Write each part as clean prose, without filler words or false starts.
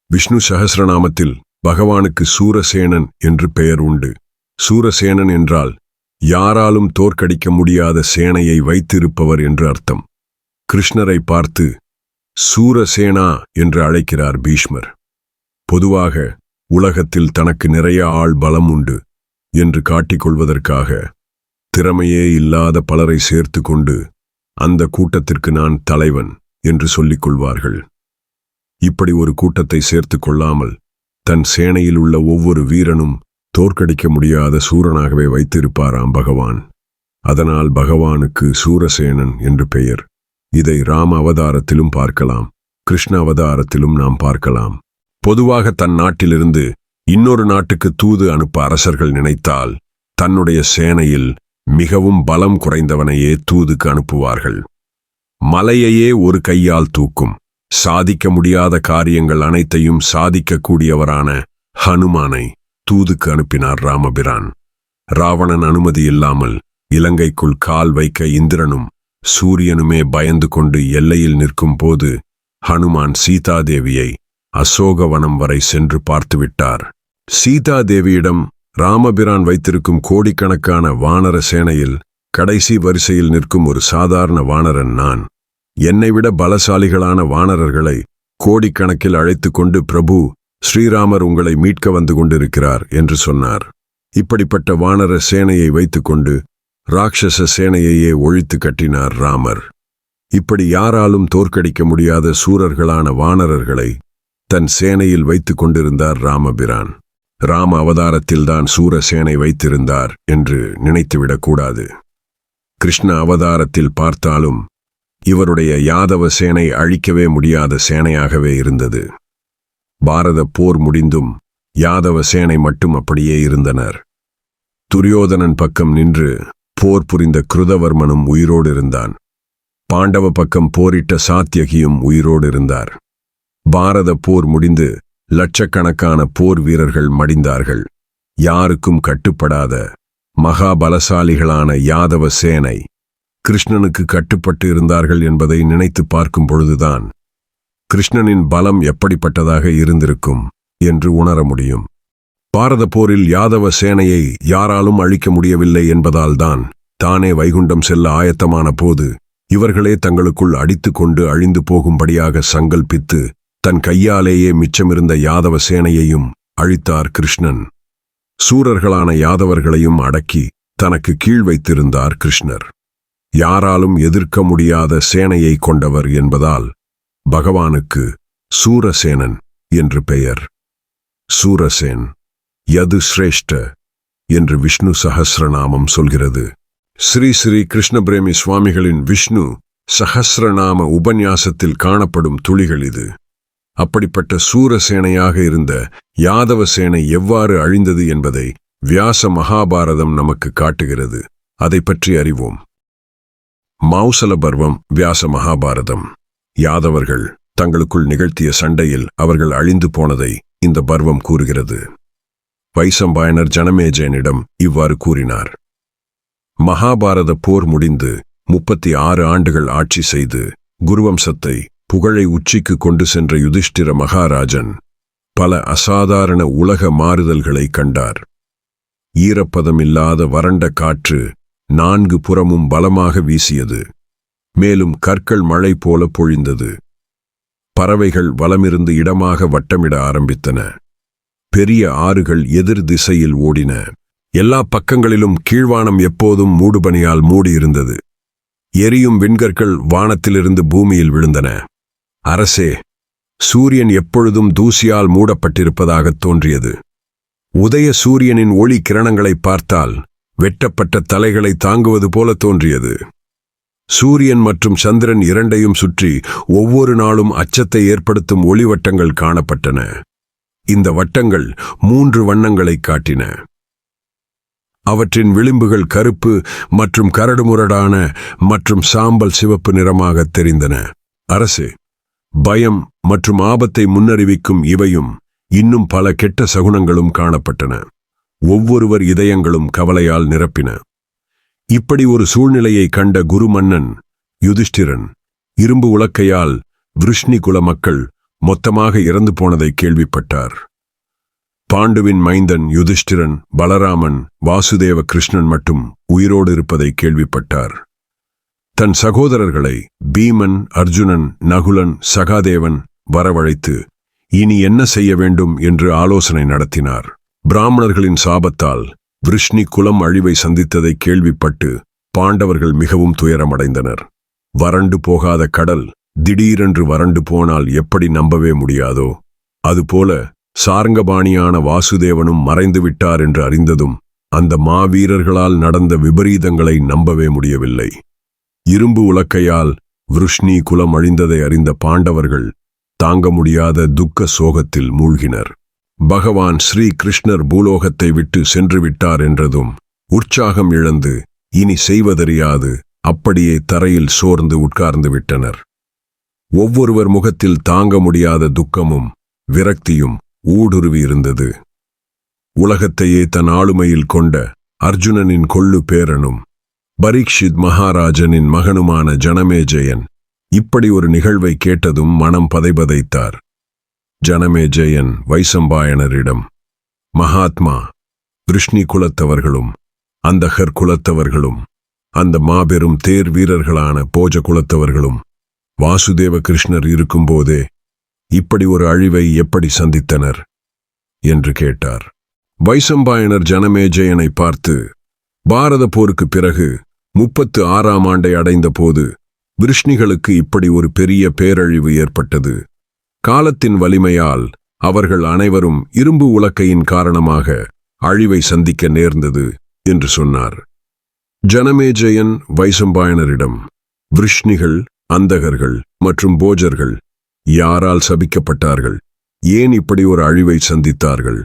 விஷ்ணு சஹஸ்ரநாமத்தில் பகவானுக்கு சூரசேனன் என்று பெயர் உண்டு. சூரசேனன் என்றால் யாராலும் தோற்கடிக்க முடியாத சேனையை வைத்திருப்பவர் என்று அர்த்தம். கிருஷ்ணரை பார்த்து சூரசேனா என்று அழைக்கிறார் பீஷ்மர். பொதுவாக உலகத்தில் தனக்கு நிறைய ஆள் பலம் உண்டு என்று காட்டிக்கொள்வதற்காக திறமையே இல்லாத பலரை சேர்த்து கொண்டு அந்த கூட்டத்திற்கு நான் தலைவன் என்று சொல்லிக் கொள்வார்கள். இப்படி ஒரு கூட்டத்தை சேர்த்து கொள்ளாமல் தன் சேனையில் உள்ள ஒவ்வொரு வீரனும் தோற்கடிக்க முடியாத சூரனாகவே வைத்திருப்பாராம் பகவான். அதனால் பகவானுக்கு சூரசேனன் என்று பெயர். இதை ராம அவதாரத்திலும் பார்க்கலாம், கிருஷ்ண அவதாரத்திலும் நாம் பார்க்கலாம். பொதுவாக தன் நாட்டிலிருந்து இன்னொரு நாட்டுக்கு தூது அனுப்ப அரசர்கள் நினைத்தால் தன்னுடைய சேனையில் மிகவும் பலம் குறைந்தவனையே தூதுக்கு அனுப்புவார்கள். மலையையே ஒரு கையால் தூக்கும், சாதிக்க முடியாத காரியங்கள் அனைத்தையும் சாதிக்கக்கூடியவரான ஹனுமானை தூதுக்கு அனுப்பினார் ராமபிரான். ராவணன் அனுமதி இல்லாமல் இலங்கைக்குள் கால் வைக்க இந்திரனும் சூரியனுமே பயந்து கொண்டு எல்லையில் நிற்கும் போது ஹனுமான் சீதாதேவியை அசோகவனம் வரை சென்று பார்த்துவிட்டார். சீதாதேவியிடம் ராமபிரான் வைத்திருக்கும் கோடிக்கணக்கான வானர சேனையில் கடைசி வரிசையில் நிற்கும் ஒரு சாதாரண வானரன் நான். என்னை விட பலசாலிகளான வானரர்களை கோடிக்கணக்கில் அழைத்து கொண்டு பிரபு ஸ்ரீராமர் உங்களை மீட்க வந்து கொண்டிருக்கிறார் என்று சொன்னார். இப்படிப்பட்ட வானர சேனையை வைத்துக்கொண்டு ராட்சச சேனையையே ஒழித்து கட்டினார் ராமர். இப்படி யாராலும் தோற்கடிக்க முடியாத சூரர்களான வானரர்களை தன் சேனையில் வைத்துக் கொண்டிருந்தார் ராமபிரான். ராம அவதாரத்தில்தான் சூரசேனை வைத்திருந்தார் என்று நினைத்துவிடக்கூடாது. கிருஷ்ண அவதாரத்தில் பார்த்தாலும் இவருடைய யாதவ சேனை அழிக்கவே முடியாத சேனையாகவே இருந்தது. பாரத போர் முடிந்தும் யாதவ சேனை மட்டும் அப்படியே இருந்தனர். துரியோதனன் பக்கம் நின்று போர் புரிந்த கிருதவர்மனும் உயிரோடு இருந்தான். பாண்டவ பக்கம் போரிட்ட சாத்யகியும் உயிரோடு இருந்தார். பாரத போர் முடிந்து லட்சக்கணக்கான போர் வீரர்கள் மடிந்தார்கள். யாருக்கும் கட்டுப்படாத மகாபலசாலிகளான யாதவ சேனை கிருஷ்ணனுக்கு கட்டுப்பட்டு இருந்தார்கள் என்பதை நினைத்து பார்க்கும் பொழுதுதான் கிருஷ்ணனின் பலம் எப்படிப்பட்டதாக இருந்திருக்கும் என்று உணர முடியும். பாரத போரில் யாதவ சேனையை யாராலும் அழிக்க முடியவில்லை என்பதால்தான் தானே வைகுண்டம் செல்ல ஆயத்தமான போது இவர்களே தங்களுக்குள் அடித்து கொண்டு அழிந்து போகும்படியாக சங்கல்பித்து தன் கையாலேயே மிச்சமிருந்த யாதவ சேனையையும் அழித்தார் கிருஷ்ணன். சூரர்களான யாதவர்களையும் அடக்கி தனக்கு கீழ் வைத்திருந்தார் கிருஷ்ணர். யாராலும் எதிர்க்க முடியாத சேனையை கொண்டவர் என்பதால் பகவானுக்கு சூரசேனன் என்று பெயர். சூரசேன் யது ஸ்ரேஷ்ட என்று விஷ்ணு சஹஸ்ரநாமம் சொல்கிறது. ஸ்ரீ ஸ்ரீ கிருஷ்ணபிரேமி சுவாமிகளின் விஷ்ணு சஹஸ்ரநாம உபன்யாசத்தில் காணப்படும் துளிகள் இது. அப்படிப்பட்ட சூரசேனையாக இருந்த யாதவ சேனை எவ்வாறு அழிந்தது என்பதை வியாச மகாபாரதம் நமக்கு காட்டுகிறது. அதை பற்றி அறிவோம். மௌசல பர்வம் வியாச மகாபாரதம். யாதவர்கள் தங்களுக்குள் நிகழ்த்திய சண்டையில் அவர்கள் அழிந்து போனதை இந்த பர்வம் கூறுகிறது. வைசம்பாயனர் ஜனமேஜயனிடம் இவ்வாறு கூறினார். மகாபாரத போர் முடிந்து 36 ஆண்டுகள் ஆட்சி செய்து குருவம்சத்தை புகழை உச்சிக்கு கொண்டு சென்ற யுதிஷ்டிர மகாராஜன் பல அசாதாரண உலக மாறுதல்களை கண்டார். ஈரப்பதமில்லாத வறண்ட காற்று 4 புறமும் பலமாக வீசியது. மேலும் கற்கள் மழை போல பொழிந்தது. பறவைகள் வலமிருந்து இடமாக வட்டமிட ஆரம்பித்தன. பெரிய ஆறுகள் எதிர் திசையில் ஓடின. எல்லா பக்கங்களிலும் கீழ்வானம் எப்போதும் மூடுபனியால் மூடியிருந்தது. எரியும் விண்கற்கள் வானத்திலிருந்து பூமியில் விழுந்தன. அரசே, சூரியன் எப்பொழுதும் தூசியால் மூடப்பட்டிருப்பதாகத் தோன்றியது. உதய சூரியனின் ஒளி கிரணங்களை பார்த்தால் வெட்டப்பட்ட தலைகளை தாங்குவது போல தோன்றியது. சூரியன் மற்றும் சந்திரன் இரண்டையும் சுற்றி ஒவ்வொரு நாளும் அச்சத்தை ஏற்படுத்தும் ஒளிவட்டங்கள் காணப்பட்டன. இந்த வட்டங்கள் 3 வண்ணங்களை காட்டின. அவற்றின் விளிம்புகள் கருப்பு மற்றும் கரடுமுரடான மற்றும் சாம்பல் சிவப்பு நிறமாகத் தெரிந்தன. அரசே, பயம் மற்றும் ஆபத்தை முன்னறிவிக்கும் இவையும் இன்னும் பல கெட்ட சகுனங்களும் காணப்பட்டன. ஒவ்வொருவர் இதயங்களும் கவலையால் நிரப்பின. இப்படி ஒரு சூழ்நிலையை கண்ட குருமன்னன் யுதிஷ்டிரன் இரும்பு உலக்கையால் விருஷ்ணி குல மக்கள் மொத்தமாக இறந்து போனதை கேள்விப்பட்டார். பாண்டுவின் மைந்தன் யுதிஷ்டிரன், பலராமன், வாசுதேவ கிருஷ்ணன் மட்டும் உயிரோடு இருப்பதை கேள்விப்பட்டார். தன் சகோதரர்களை பீமன், அர்ஜுனன், நகுலன், சகாதேவன் வரவழைத்து இனி என்ன செய்ய வேண்டும் என்று ஆலோசனை நடத்தினார். பிராமணர்களின் சாபத்தால் விருஷ்ணி குலம் அழிவை சந்தித்ததை கேள்விப்பட்டு பாண்டவர்கள் மிகவும் துயரமடைந்தனர். வறண்டு போகாத கடல் திடீரென்று வறண்டு போனால் எப்படி நம்பவே முடியாதோ, அதுபோல சார்ங்கபாணியான வாசுதேவனும் மறைந்து விட்டார் என்று அறிந்ததும் அந்த மாவீரர்களால் நடந்த விபரீதங்களை நம்பவே முடியவில்லை. இரும்பு உலக்கையால் விருஷ்ணி குலம் அழிந்ததை அறிந்த பாண்டவர்கள் தாங்க முடியாத துக்க சோகத்தில் மூழ்கினர். பகவான் ஸ்ரீ கிருஷ்ணர் பூலோகத்தை விட்டு சென்று விட்டார் என்றதும் உற்சாகம் இழந்து இனி செய்வதறியாது அப்படியே தரையில் சோர்ந்து உட்கார்ந்து விட்டனர். ஒவ்வொருவர் முகத்தில் தாங்க முடியாத துக்கமும் விரக்தியும் ஊடுருவியிருந்தது. உலகத்தையே தன் ஆளுமையில் கொண்ட அர்ஜுனனின் கொள்ளு பேரனும் பரீக்ஷித் மகாராஜனின் மகனுமான ஜனமேஜயன் இப்படி ஒரு நிகழ்வை கேட்டதும் மனம் பதைபதைத்தார். ஜனமேஜயன் வைசம்பாயனரிடம், மகாத்மா, விருஷ்ணி குலத்தவர்களும் அந்தகர் குலத்தவர்களும் அந்த மாபெரும் தேர் வீரர்களான போஜ குலத்தவர்களும் வாசுதேவ கிருஷ்ணர் இருக்கும்போதே இப்படி ஒரு அழிவை எப்படி சந்தித்தனர் என்று கேட்டார். வைசம்பாயனர் ஜனமேஜயனை பார்த்து, பாரத போருக்கு பிறகு 36ஆம் ஆண்டை அடைந்த போது விருஷ்ணிகளுக்கு இப்படி ஒரு பெரிய பேரழிவு ஏற்பட்டது. காலத்தின் வலிமையால் அவர்கள் அனைவரும் இரும்பு உலக்கையின் காரணமாக அழிவை சந்திக்க நேர்ந்தது என்று சொன்னார். ஜனமேஜயன் வைசம்பாயனரிடம், விருஷ்ணிகள், அந்தகர்கள் மற்றும் போஜர்கள் யாரால் சபிக்கப்பட்டார்கள்? ஏன் இப்படி ஒரு அழிவை சந்தித்தார்கள்?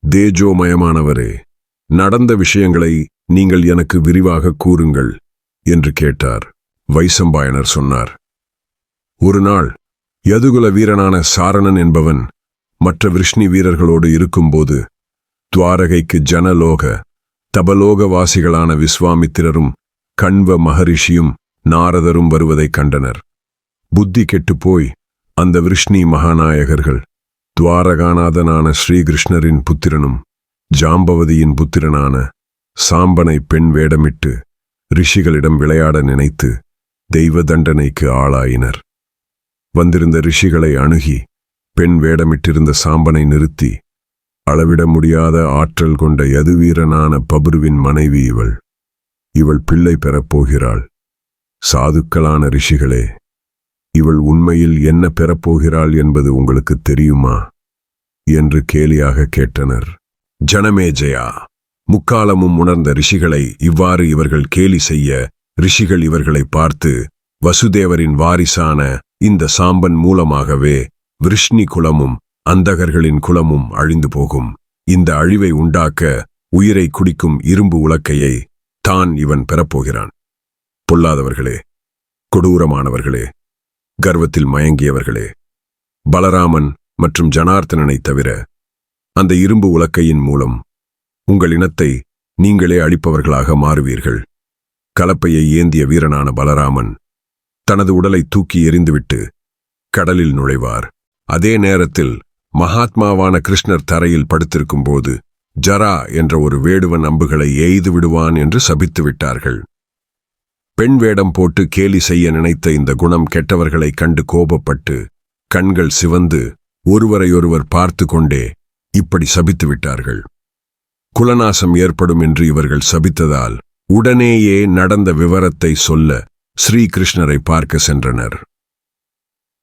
தேஜோமயமானவரே, நடந்த விஷயங்களை நீங்கள் எனக்கு விரிவாக கூறுங்கள் என்று கேட்டார். வைசம்பாயனர் சொன்னார், ஒரு நாள் யதுகுல வீரனான சாரணன் என்பவன் மற்ற விருஷ்ணி வீரர்களோடு இருக்கும்போது துவாரகைக்கு ஜனலோக தபலோகவாசிகளான விஸ்வாமித்திரரும் கண்வ மகரிஷியும் நாரதரும் வருவதைக் கண்டனர். புத்தி கெட்டுப்போய் அந்த விருஷ்ணி மகாநாயகர்கள் துவாரகாநாதனான ஸ்ரீகிருஷ்ணரின் புத்திரனும் ஜாம்பவதியின் புத்திரனான சாம்பனை பெண் வேடமிட்டு ரிஷிகளிடம் விளையாட நினைத்து தெய்வ தண்டனைக்கு ஆளாயினர். வந்திருந்த ரிஷிகளை அணுகி பெண் வேடமிட்டிருந்த சாம்பனை நிறுத்தி, அளவிட முடியாத ஆற்றல் கொண்ட யதுவீரனான பபுருவின் மனைவி இவள் பிள்ளை பெறப்போகிறாள். சாதுக்களான ரிஷிகளே, இவள் உண்மையில் என்ன பெறப்போகிறாள் என்பது உங்களுக்கு தெரியுமா என்று கேலியாக கேட்டனர். ஜனமேஜயா, முக்காலமும் உணர்ந்த ரிஷிகளை இவ்வாறு இவர்கள் கேலி செய்ய ரிஷிகள் இவர்களை பார்த்து, வசுதேவரின் வாரிசான இந்த சாம்பன் மூலமாகவே விருஷ்ணி குலமும் அந்தகர்களின் குலமும் அழிந்து போகும். இந்த அழிவை உண்டாக்க உயிரை குடிக்கும் இரும்பு உலக்கையை தான் இவன் பெறப்போகிறான். பொல்லாதவர்களே, கொடூரமானவர்களே, கர்வத்தில் மயங்கியவர்களே, பலராமன் மற்றும் ஜனார்த்தனனை தவிர அந்த இரும்பு உலக்கையின் மூலம் உங்கள் இனத்தை நீங்களே அழிப்பவர்களாக மாறுவீர்கள். கலப்பையை ஏந்திய வீரனான பலராமன் தனது உடலை தூக்கி எறிந்துவிட்டு கடலில் நுழைவார். அதே நேரத்தில் மகாத்மாவான கிருஷ்ணர் தரையில் படுத்திருக்கும்போது ஜரா என்ற ஒரு வேடுவன் அம்புகளை எய்து விடுவான் என்று சபித்து விட்டார்கள். பெண் வேடம் போட்டு கேலி செய்ய நினைத்த இந்த குணம் கெட்டவர்களை கண்டு கோபப்பட்டு கண்கள் சிவந்து ஒருவரையொருவர் பார்த்து கொண்டே இப்படி சபித்து விட்டார்கள். குலநாசம் ஏற்படும் என்று இவர்கள் சபித்ததால் உடனேயே நடந்த விவரத்தை சொல்ல ஸ்ரீகிருஷ்ணரை பார்க்க சென்றனர்.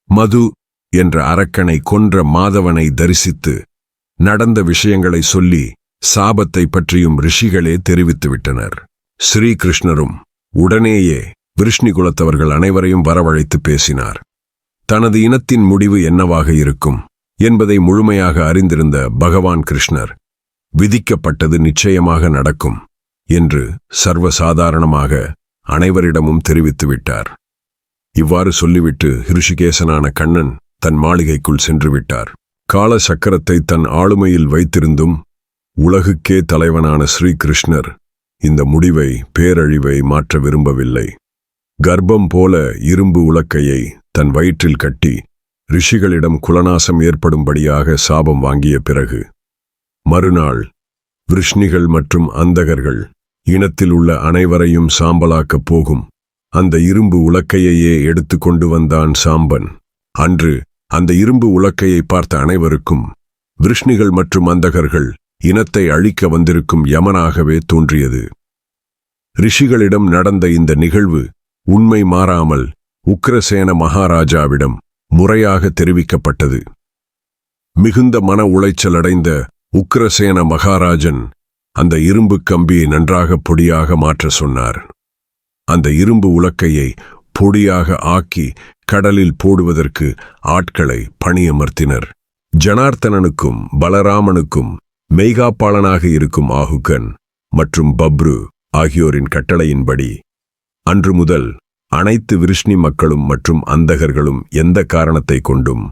மது என்ற அரக்கனை கொன்ற மாதவனை தரிசித்து நடந்த விஷயங்களை சொல்லி சாபத்தை பற்றியும் ரிஷிகளே தெரிவித்துவிட்டனர். ஸ்ரீகிருஷ்ணரும் உடனேயே விருஷ்ணி குலத்தவர்கள் அனைவரையும் வரவழைத்து பேசினார். தனது இனத்தின் முடிவு என்னவாக இருக்கும் என்பதை முழுமையாக அறிந்திருந்த பகவான் கிருஷ்ணர், விதிக்கப்பட்டது நிச்சயமாக நடக்கும் என்று சர்வசாதாரணமாக அனைவரிடமும் தெரிவித்துவிட்டார். இவ்வாறு சொல்லிவிட்டு ரிஷிகேசனான கண்ணன் தன் மாளிகைக்குள் சென்று விட்டார். கால சக்கரத்தை தன் ஆளுமையில் வைத்திருந்தும் உலகுக்கே தலைவனான ஸ்ரீகிருஷ்ணர் இந்த முடிவை, பேரழிவை மாற்ற விரும்பவில்லை. கர்ப்பம் போல இரும்பு உலக்கையை தன் வயிற்றில் கட்டி ரிஷிகளிடம் குலநாசம் ஏற்படும்படியாக சாபம் வாங்கிய பிறகு மறுநாள் விருஷ்ணிகள் மற்றும் அந்தகர்கள் இனத்தில் உள்ள அனைவரையும் சாம்பலாக்கப் போகும் அந்த இரும்பு உலக்கையையே எடுத்து கொண்டு வந்தான் சாம்பன். அன்று அந்த இரும்பு உலக்கையை பார்த்த அனைவருக்கும் விருஷ்ணிகள் மற்றும் அந்தகர்கள் இனத்தை அழிக்க வந்திருக்கும் யமனாகவே தோன்றியது. ரிஷிகளிடம் நடந்த இந்த நிகழ்வு உண்மை மாறாமல் உக்கிரசேன மகாராஜாவிடம் முறையாக தெரிவிக்கப்பட்டது. மிகுந்த மன உளைச்சல் அடைந்த உக்கிரசேன மகாராஜன் அந்த இரும்பு கம்பியை நன்றாக பொடியாக மாற்ற சொன்னார். அந்த இரும்பு உலக்கையை பொடியாக ஆக்கி கடலில் போடுவதற்கு ஆட்களை பணியமர்த்தினர். ஜனார்த்தனனுக்கும் பலராமனுக்கும் மெய்காப்பாளனாக இருக்கும் ஆகுகன் மற்றும் பப்ரு ஆகியோரின் கட்டளையின்படி அன்று முதல் அனைத்து விருஷ்ணி மக்களும் மற்றும் அந்தகர்களும் எந்த காரணத்தை கொண்டும்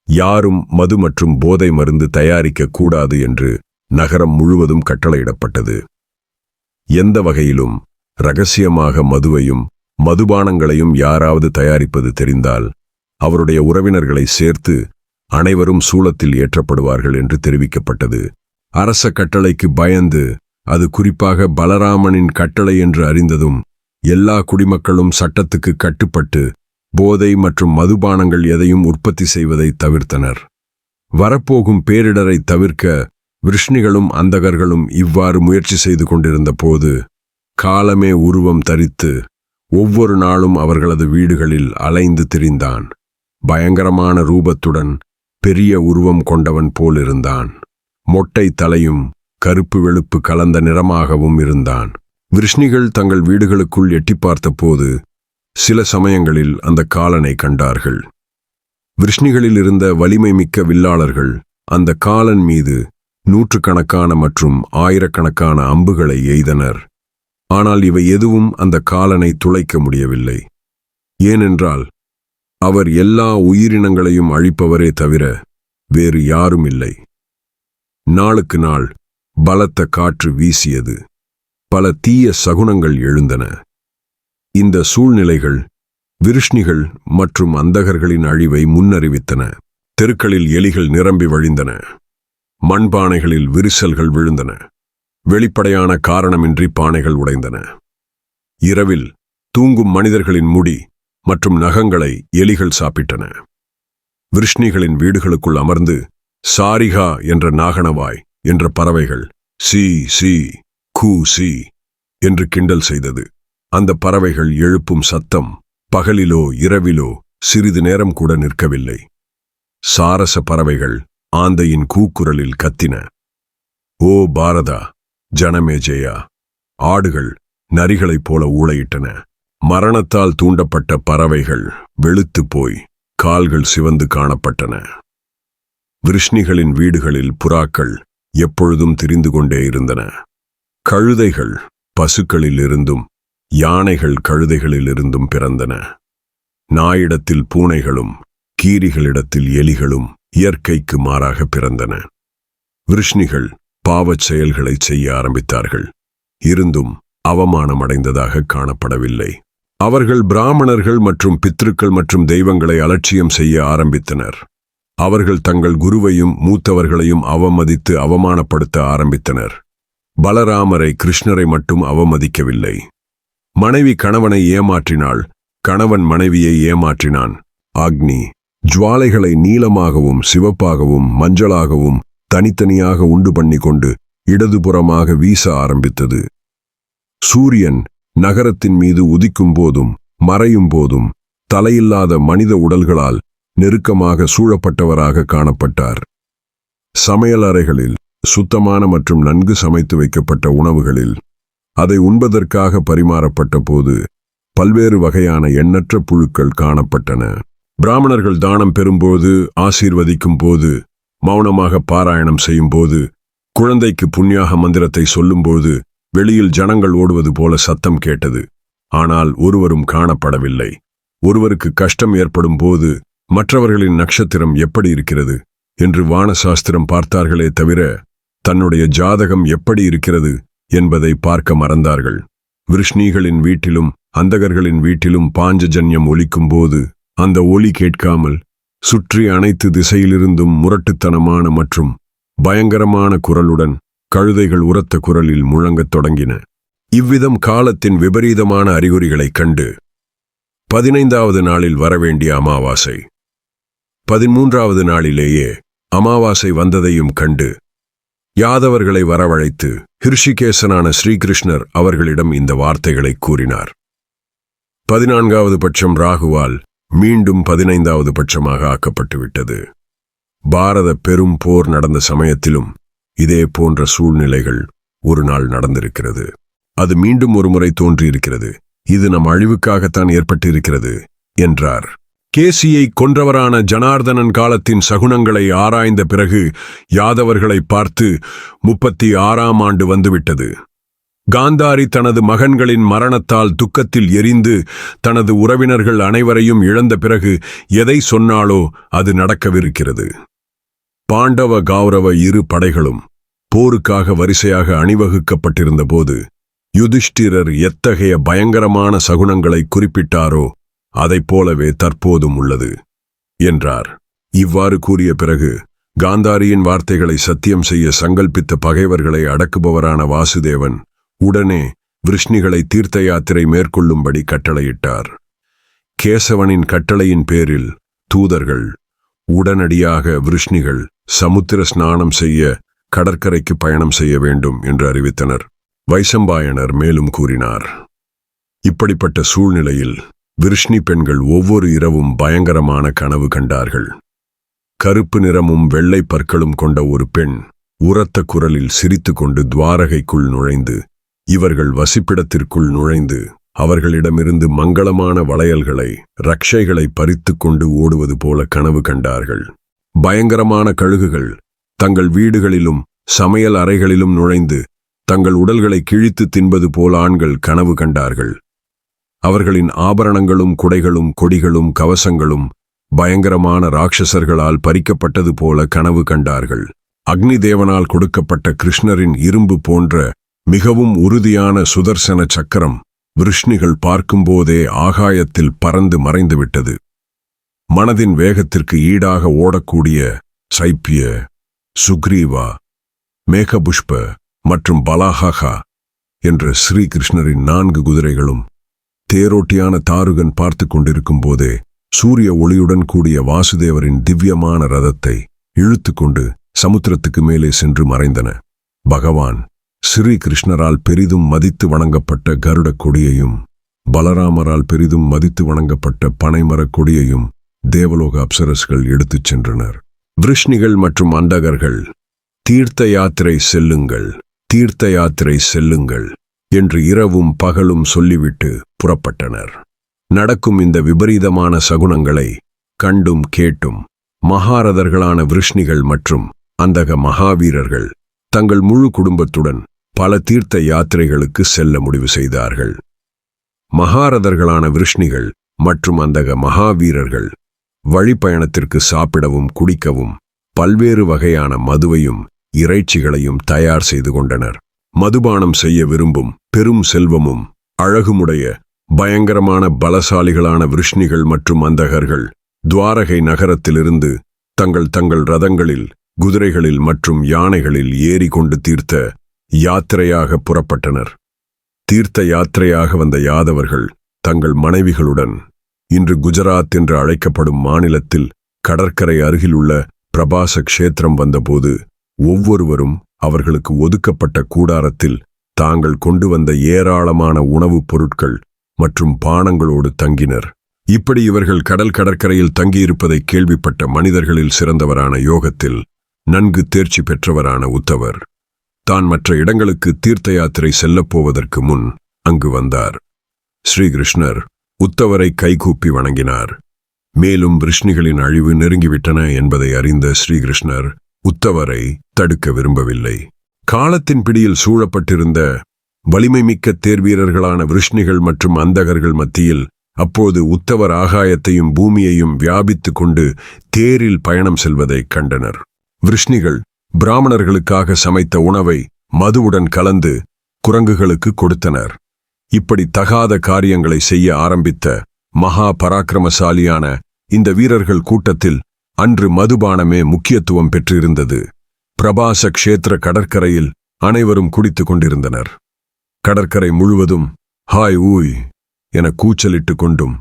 யாரும் மது மற்றும் போதை மருந்து தயாரிக்க கூடாது என்று நகரம் முழுவதும் கட்டளையிடப்பட்டது. எந்த வகையிலும் இரகசியமாக மதுவையும் மதுபானங்களையும் யாராவது தயாரிப்பது தெரிந்தால் அவருடைய உறவினர்களை சேர்த்து அனைவரும் சூளத்தில் ஏற்றப்படுவார்கள் என்று தெரிவிக்கப்பட்டது. அரச கட்டளைக்கு பயந்து, அது குறிப்பாக பலராமனின் கட்டளை என்று அறிந்ததும் எல்லா குடிமக்களும் சட்டத்துக்கு கட்டுப்பட்டு போதை மற்றும் மதுபானங்கள் எதையும் உற்பத்தி செய்வதை தவிர்த்தனர். வரப்போகும் பேரிடரை தவிர்க்க விருஷ்ணிகளும் அந்தகர்களும் இவ்வாறு முயற்சி செய்து கொண்டிருந்த போது காலமே உருவம் தரித்து ஒவ்வொரு நாளும் அவர்களது வீடுகளில் அலைந்து திரிந்தான். பயங்கரமான ரூபத்துடன் பெரிய உருவம் கொண்டவன் போலிருந்தான். மொட்டை தலையும் கருப்பு வெளுப்பு கலந்த நிறமாகவும் இருந்தான். விருஷ்ணிகள் தங்கள் வீடுகளுக்குள் எட்டி பார்த்தபோது சில சமயங்களில் அந்த காலனை கண்டார்கள். விருஷ்ணிகளில் இருந்த வலிமை மிக்க வில்லாளர்கள் அந்த காலன் மீது நூற்றுக்கணக்கான மற்றும் ஆயிரக்கணக்கான அம்புகளை எய்தனர். ஆனால் இவை எதுவும் அந்த காலனை துளைக்க முடியவில்லை. ஏனென்றால் அவர் எல்லா உயிரினங்களையும் அழிப்பவரே தவிர வேறு யாரும் இல்லை. நாளுக்கு நாள் பலத்த காற்று வீசியது. பல தீய சகுனங்கள் எழுந்தன. இந்த சூழ்நிலைகள் விருஷ்ணிகள் மற்றும் அந்தகர்களின் அழிவை முன்னறிவித்தன. தெருக்களில் எலிகள் நிரம்பி வழிந்தன. மண்பானைகளில் விரிசல்கள் விழுந்தன. வெளிப்படையான காரணமின்றி பானைகள் உடைந்தன. இரவில் தூங்கும் மனிதர்களின் முடி மற்றும் நகங்களை எலிகள் சாப்பிட்டன. விருஷ்ணிகளின் வீடுகளுக்குள் அமர்ந்து சாரிகா என்ற நாகனவாய் என்ற பறவைகள் சி சி கூ சி என்று கிண்டல் செய்தது. அந்த பறவைகள் எழுப்பும் சத்தம் பகலிலோ இரவிலோ சிறிது நேரம் கூட நிற்கவில்லை. சாரச பறவைகள் ஆந்தையின் கூக்குரலில் கத்தின. ஓ பாரதா, ஜனமேஜயா! ஆடுகள் நரிகளைப் போல ஊளையிட்டன. மரணத்தால் தூண்டப்பட்ட பறவைகள் வெளுத்து போய் கால்கள் சிவந்து காணப்பட்டன. விருஷ்ணிகளின் வீடுகளில் புறாக்கள் எப்பொழுதும் திரிந்து கொண்டே இருந்தன. கழுதைகள் பசுக்களிலிருந்தும் யானைகள் கழுதைகளிலிருந்தும் பிறந்தன. நாயிடத்தில் பூனைகளும் கீரிகளிடத்தில் எலிகளும் இயற்கைக்கு மாறாக பிறந்தன. விருஷ்ணிகள் பாவச் செயல்களை செய்ய ஆரம்பித்தார்கள். இருந்தும் அவமானமடைந்ததாக காணப்படவில்லை. அவர்கள் பிராமணர்கள் மற்றும் பித்ருக்கள் மற்றும் தெய்வங்களை அலட்சியம் செய்ய ஆரம்பித்தனர். அவர்கள் தங்கள் குருவையும் மூத்தவர்களையும் அவமதித்து அவமானப்படுத்த ஆரம்பித்தனர். பலராமரை கிருஷ்ணரை மட்டும் அவமதிக்கவில்லை. மனைவி கணவனை ஏமாற்றினாள். கணவன் மனைவியை ஏமாற்றினான். அக்னி ஜுவாலைகளை நீலமாகவும் சிவப்பாகவும் மஞ்சளாகவும் தனித்தனியாக உண்டு பண்ணி கொண்டு இடதுபுறமாக வீச ஆரம்பித்தது. சூரியன் நகரத்தின் மீது உதிக்கும் போதும் மறையும் போதும் தலையில்லாத மனித உடல்களால் நெருக்கமாக சூழப்பட்டவராக காணப்பட்டார். சமையல் அறைகளில் சுத்தமான மற்றும் நன்கு சமைத்து வைக்கப்பட்ட உணவுகளில் அதை உண்பதற்காக பரிமாறப்பட்ட போது பல்வேறு வகையான எண்ணற்ற புழுக்கள் காணப்பட்டன. பிராமணர்கள் தானம் பெறும்போது, ஆசீர்வதிக்கும் போது, மௌனமாக பாராயணம் செய்யும் போது, குழந்தைக்கு புண்ணியாக மந்திரத்தை சொல்லும்போது வெளியில் ஜனங்கள் ஓடுவது போல சத்தம் கேட்டது. ஆனால் ஒருவரும் காணப்படவில்லை. ஒருவருக்கு கஷ்டம் ஏற்படும் போது மற்றவர்களின் நட்சத்திரம் எப்படி இருக்கிறது என்று வானசாஸ்திரம் பார்த்தார்களே தவிர தன்னுடைய ஜாதகம் எப்படி இருக்கிறது என்பதை பார்க்க மறந்தார்கள். விருஷ்ணிகளின் வீட்டிலும் அந்தகர்களின் வீட்டிலும் பாஞ்சஜன்யம் ஒலிக்கும் போது அந்த ஒலி கேட்காமல் சுற்றி அனைத்து திசையிலிருந்தும் முரட்டுத்தனமான மற்றும் பயங்கரமான குரலுடன் கழுதைகள் உரத்த குரலில் முழங்கத் தொடங்கின. இவ்விதம் காலத்தின் விபரீதமான அறிகுறிகளைக் கண்டு 15வது நாளில் வரவேண்டிய அமாவாசை 13வது நாளிலேயே அமாவாசை வந்ததையும் கண்டு யாதவர்களை வரவழைத்து ஹிருஷிகேசனான ஸ்ரீகிருஷ்ணர் அவர்களிடம் இந்த வார்த்தைகளை கூறினார். 14வது பட்சம் ராகுவால் மீண்டும் 15வது பட்சமாக ஆக்கப்பட்டுவிட்டது. பாரத பெரும் போர் நடந்த சமயத்திலும் இதே போன்ற சூழ்நிலைகள் ஒரு நாள் நடந்திருக்கிறது. அது மீண்டும் ஒருமுறை தோன்றியிருக்கிறது. இது நம் அழிவுக்காகத்தான் ஏற்பட்டிருக்கிறது என்றார். கேசியை கொன்றவரான ஜனார்தனன் காலத்தின் சகுனங்களை ஆராய்ந்த பிறகு யாதவர்களை பார்த்து 36ஆம் ஆண்டு வந்துவிட்டது. காந்தாரி தனது மகன்களின் மரணத்தால் துக்கத்தில் எரிந்து தனது உறவினர்கள் அனைவரையும் இழந்த பிறகு எதை சொன்னாலோ அது நடக்கவிருக்கிறது. பாண்டவ கௌரவ இரு படைகளும் போருக்காக வரிசையாக அணிவகுக்கப்பட்டிருந்த போது யுதிஷ்டிரர் எத்தகைய பயங்கரமான சகுனங்களை குறிப்பிட்டாரோ அதைப் போலவே தற்போதும் உள்ளது என்றார். இவ்வாறு கூறிய பிறகு காந்தாரியின் வார்த்தைகளை சத்தியம் செய்ய சங்கல்பித்த பகைவர்களை அடக்குபவரான வாசுதேவன் உடனே விருஷ்ணிகளை தீர்த்த யாத்திரை மேற்கொள்ளும்படி கட்டளையிட்டார். கேசவனின் கட்டளையின் பேரில் தூதர்கள் உடனடியாக விருஷ்ணிகள் சமுத்திர ஸ்நானம் செய்ய கடற்கரைக்கு பயணம் செய்ய வேண்டும் என்று அறிவித்தனர். வைசம்பாயனர் மேலும் கூறினார், இப்படிப்பட்ட சூழ்நிலையில் விருஷ்ணி பெண்கள் ஒவ்வொரு இரவும் பயங்கரமான கனவு கண்டார்கள். கருப்பு நிறமும் வெள்ளை பற்களும் கொண்ட ஒரு பெண் உரத்த குரலில் சிரித்துக்கொண்டு துவாரகைக்குள் நுழைந்து இவர்கள் வசிப்பிடத்திற்குள் நுழைந்து அவர்களிடமிருந்து மங்களமான வளையல்களை ரக்ஷைகளை பறித்து கொண்டு ஓடுவது போல கனவு கண்டார்கள். பயங்கரமான கழுகுகள் தங்கள் வீடுகளிலும் சமையல் அறைகளிலும் நுழைந்து தங்கள் உடல்களை கிழித்து தின்பது போல ஆண்கள் கனவு கண்டார்கள். அவர்களின் ஆபரணங்களும் குடைகளும் கொடிகளும் கவசங்களும் பயங்கரமான ராட்சசர்களால் பறிக்கப்பட்டது போல கனவு கண்டார்கள். அக்னி தேவனால் கொடுக்கப்பட்ட கிருஷ்ணரின் இரும்பு போன்ற மிகவும் உறுதியான சுதர்சன சக்கரம் விருஷ்ணிகள் பார்க்கும்போதே ஆகாயத்தில் பறந்து மறைந்துவிட்டது. மனதின் வேகத்திற்கு ஈடாக ஓடக்கூடிய சைப்பிய, சுக்ரீவா, மேகபுஷ்ப மற்றும் பலாஹாகா என்ற ஸ்ரீகிருஷ்ணரின் 4 குதிரைகளும் தேரோட்டியான தாருகன் பார்த்து கொண்டிருக்கும் போதே சூரிய ஒளியுடன் கூடிய வாசுதேவரின் திவ்யமான ரதத்தை இழுத்து கொண்டு சமுத்திரத்துக்கு மேலே சென்று மறைந்தன. பகவான் ஸ்ரீகிருஷ்ணரால் பெரிதும் மதித்து வணங்கப்பட்ட கருட கொடியையும் பலராமரால் பெரிதும் மதித்து வணங்கப்பட்ட பனைமரக் கொடியையும் தேவலோக அப்சரஸ்கள் எடுத்துச் சென்றனர். விருஷ்ணிகள் மற்றும் அந்தகர்கள் தீர்த்த யாத்திரை செல்லுங்கள், தீர்த்த யாத்திரை செல்லுங்கள் என்று இரவும் பகலும் சொல்லிவிட்டு புறப்பட்டனர். நடக்கும் இந்த விபரீதமான சகுனங்களை கண்டும் கேட்டும் மகாரதர்களான விருஷ்ணிகள் மற்றும் அந்தக மகாவீரர்கள் தங்கள் முழு குடும்பத்துடன் பல தீர்த்த யாத்திரைகளுக்கு செல்ல முடிவு செய்தார்கள். மகாரதர்களான விருஷ்ணிகள் மற்றும் அந்தக மகாவீரர்கள் வழிப்பயணத்திற்கு சாப்பிடவும் குடிக்கவும் பல்வேறு வகையான மதுவையும் இறைச்சிகளையும் தயார் செய்து கொண்டனர். மதுபானம் செய்ய விரும்பும் பெரும் செல்வமும் அழகுமுடைய பயங்கரமான பலசாலிகளான விருஷ்ணிகள் மற்றும் அந்தகர்கள் துவாரகை நகரத்திலிருந்து தங்கள் ரதங்களில் குதிரைகளில் மற்றும் யானைகளில் ஏறி கொண்டு தீர்த்த யாத்திரையாக புறப்பட்டனர். தீர்த்த யாத்திரையாக வந்த யாதவர்கள் தங்கள் மனைவிகளுடன் இன்று குஜராத் என்று அழைக்கப்படும் மாநிலத்தில் கடற்கரை அருகிலுள்ள பிரபாச க்ஷேத்திரம் வந்தபோது ஒவ்வொருவரும் அவர்களுக்கு ஒதுக்கப்பட்ட கூடாரத்தில் தாங்கள் கொண்டு வந்த ஏராளமான உணவுப் பொருட்கள் மற்றும் பானங்களோடு தங்கினர். இப்படி இவர்கள் கடற்கரையில் தங்கியிருப்பதை கேள்விப்பட்ட மனிதர்களில் சிறந்தவரான யோகத்தில் நன்கு தேர்ச்சி பெற்றவரான உத்தவர் தான் மற்ற இடங்களுக்கு தீர்த்த யாத்திரை செல்லப்போவதற்கு முன் அங்கு வந்தார். ஸ்ரீகிருஷ்ணர் உத்தவரை கைகூப்பி வணங்கினார். மேலும் விருஷ்ணிகளின் அழிவு நெருங்கிவிட்டன என்பதை அறிந்த ஸ்ரீகிருஷ்ணர் உத்தவரை தடுக்க விரும்பவில்லை. காலத்தின் பிடியில் சூழப்பட்டிருந்த வலிமை மிக்க தேர்வீரர்களான விருஷ்ணிகள் மற்றும் அந்தகர்கள் மத்தியில் அப்போது உத்தவர் ஆகாயத்தையும் பூமியையும் வியாபித்து கொண்டு தேரில் பயணம் செல்வதைக் கண்டனர். விருஷ்ணிகள் பிராமணர்களுக்காக சமைத்த உணவை மதுவுடன் கலந்து குரங்குகளுக்கு கொடுத்தனர். இப்படி தகாத காரியங்களை செய்ய ஆரம்பித்த மகா பராக்கிரமசாலியான இந்த வீரர்கள் கூட்டத்தில் அன்று மதுபானமே முக்கியத்துவம் பெற்றிருந்தது. பிரபாச க்ஷேத்திர கடற்கரையில் அனைவரும் குடித்துக் கொண்டிருந்தனர். கடற்கரை முழுவதும் ஹாய் ஊய் என கூச்சலிட்டு கொண்டும்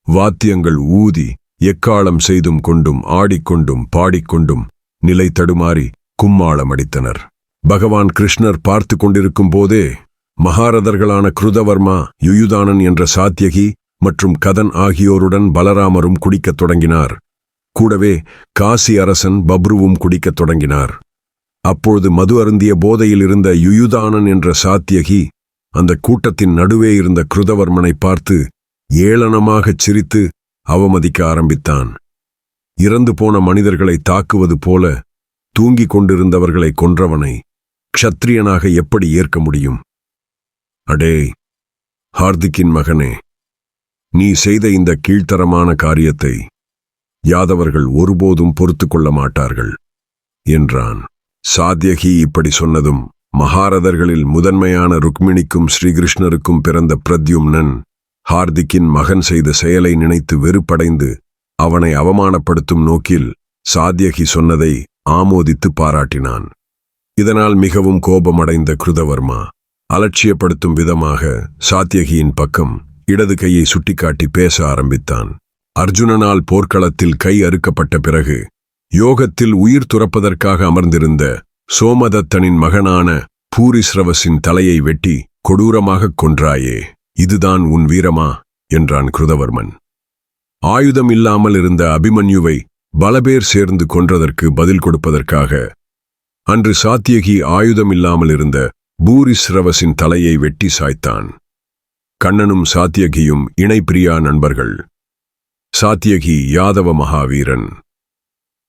வாத்தியங்கள் ஊதி எக்காலம் செய்தும் கொண்டும் ஆடிக்கொண்டும் பாடிக்கொண்டும் நிலை தடுமாறி கும்மாளமடித்தனர். பகவான் கிருஷ்ணர் பார்த்து கொண்டிருக்கும் போதே மகாரதர்களான கிருதவர்மா, யுயுதானன் என்ற சாத்யகி மற்றும் கதன் ஆகியோருடன் பலராமரும் குடிக்கத் தொடங்கினார். கூடவே காசி அரசன் பப்ருவும் குடிக்கத் தொடங்கினார். அப்பொழுது மது அருந்திய போதையில் இருந்த யுயுதானன் என்ற சாத்யகி அந்த கூட்டத்தின் நடுவே இருந்த கிருதவர்மனை பார்த்து ஏளனமாகச் சிரித்து அவமதிக்க ஆரம்பித்தான். இறந்து போன மனிதர்களை தாக்குவது போல தூங்கிக் கொண்டிருந்தவர்களை கொன்றவனை க்ஷத்ரியனாக எப்படி ஏற்க முடியும்? அடே ஹார்திக்கின் மகனே, நீ செய்த இந்த கீழ்த்தரமான காரியத்தை யாதவர்கள் ஒருபோதும் பொறுத்து கொள்ள மாட்டார்கள் என்றான். சாத்யகி இப்படி சொன்னதும் மகாரதர்களில் முதன்மையான ருக்மிணிக்கும் ஸ்ரீகிருஷ்ணருக்கும் பிறந்த பிரத்யும்னன் ஹார்திக்கின் மகன் செய்த செயலை நினைத்து வெறுப்படைந்து அவனை அவமானப்படுத்தும் நோக்கில் சாத்யகி சொன்னதை ஆமோதித்து பாராட்டினான். இதனால் மிகவும் கோபமடைந்த கிருதவர்மா அலட்சியப்படுத்தும் விதமாக சாத்யகியின் பக்கம் இடது கையை சுட்டிக்காட்டி பேச ஆரம்பித்தான். அர்ஜுனனால் போர்க்களத்தில் கை அறுக்கப்பட்ட பிறகு யோகத்தில் உயிர் துறப்பதற்காக அமர்ந்திருந்த சோமதத்தனின் மகனான பூரிஸ்ரவசின் தலையை வெட்டி கொடூரமாகக் கொன்றாயே, இதுதான் உன் வீரமா என்றான் கிருதவர்மன். ஆயுதம் இல்லாமல் இருந்த அபிமன்யுவை பலபேர் சேர்ந்து கொன்றதற்கு பதில் கொடுப்பதற்காக அன்று சாத்யகி ஆயுதம் இல்லாமல் இருந்த பூரிஸ்ரவசின் தலையை வெட்டி சாய்த்தான். கண்ணனும் சாத்யகியும் இணைப்பிரியா நண்பர்கள். சாத்யகி யாதவ மகாவீரன்.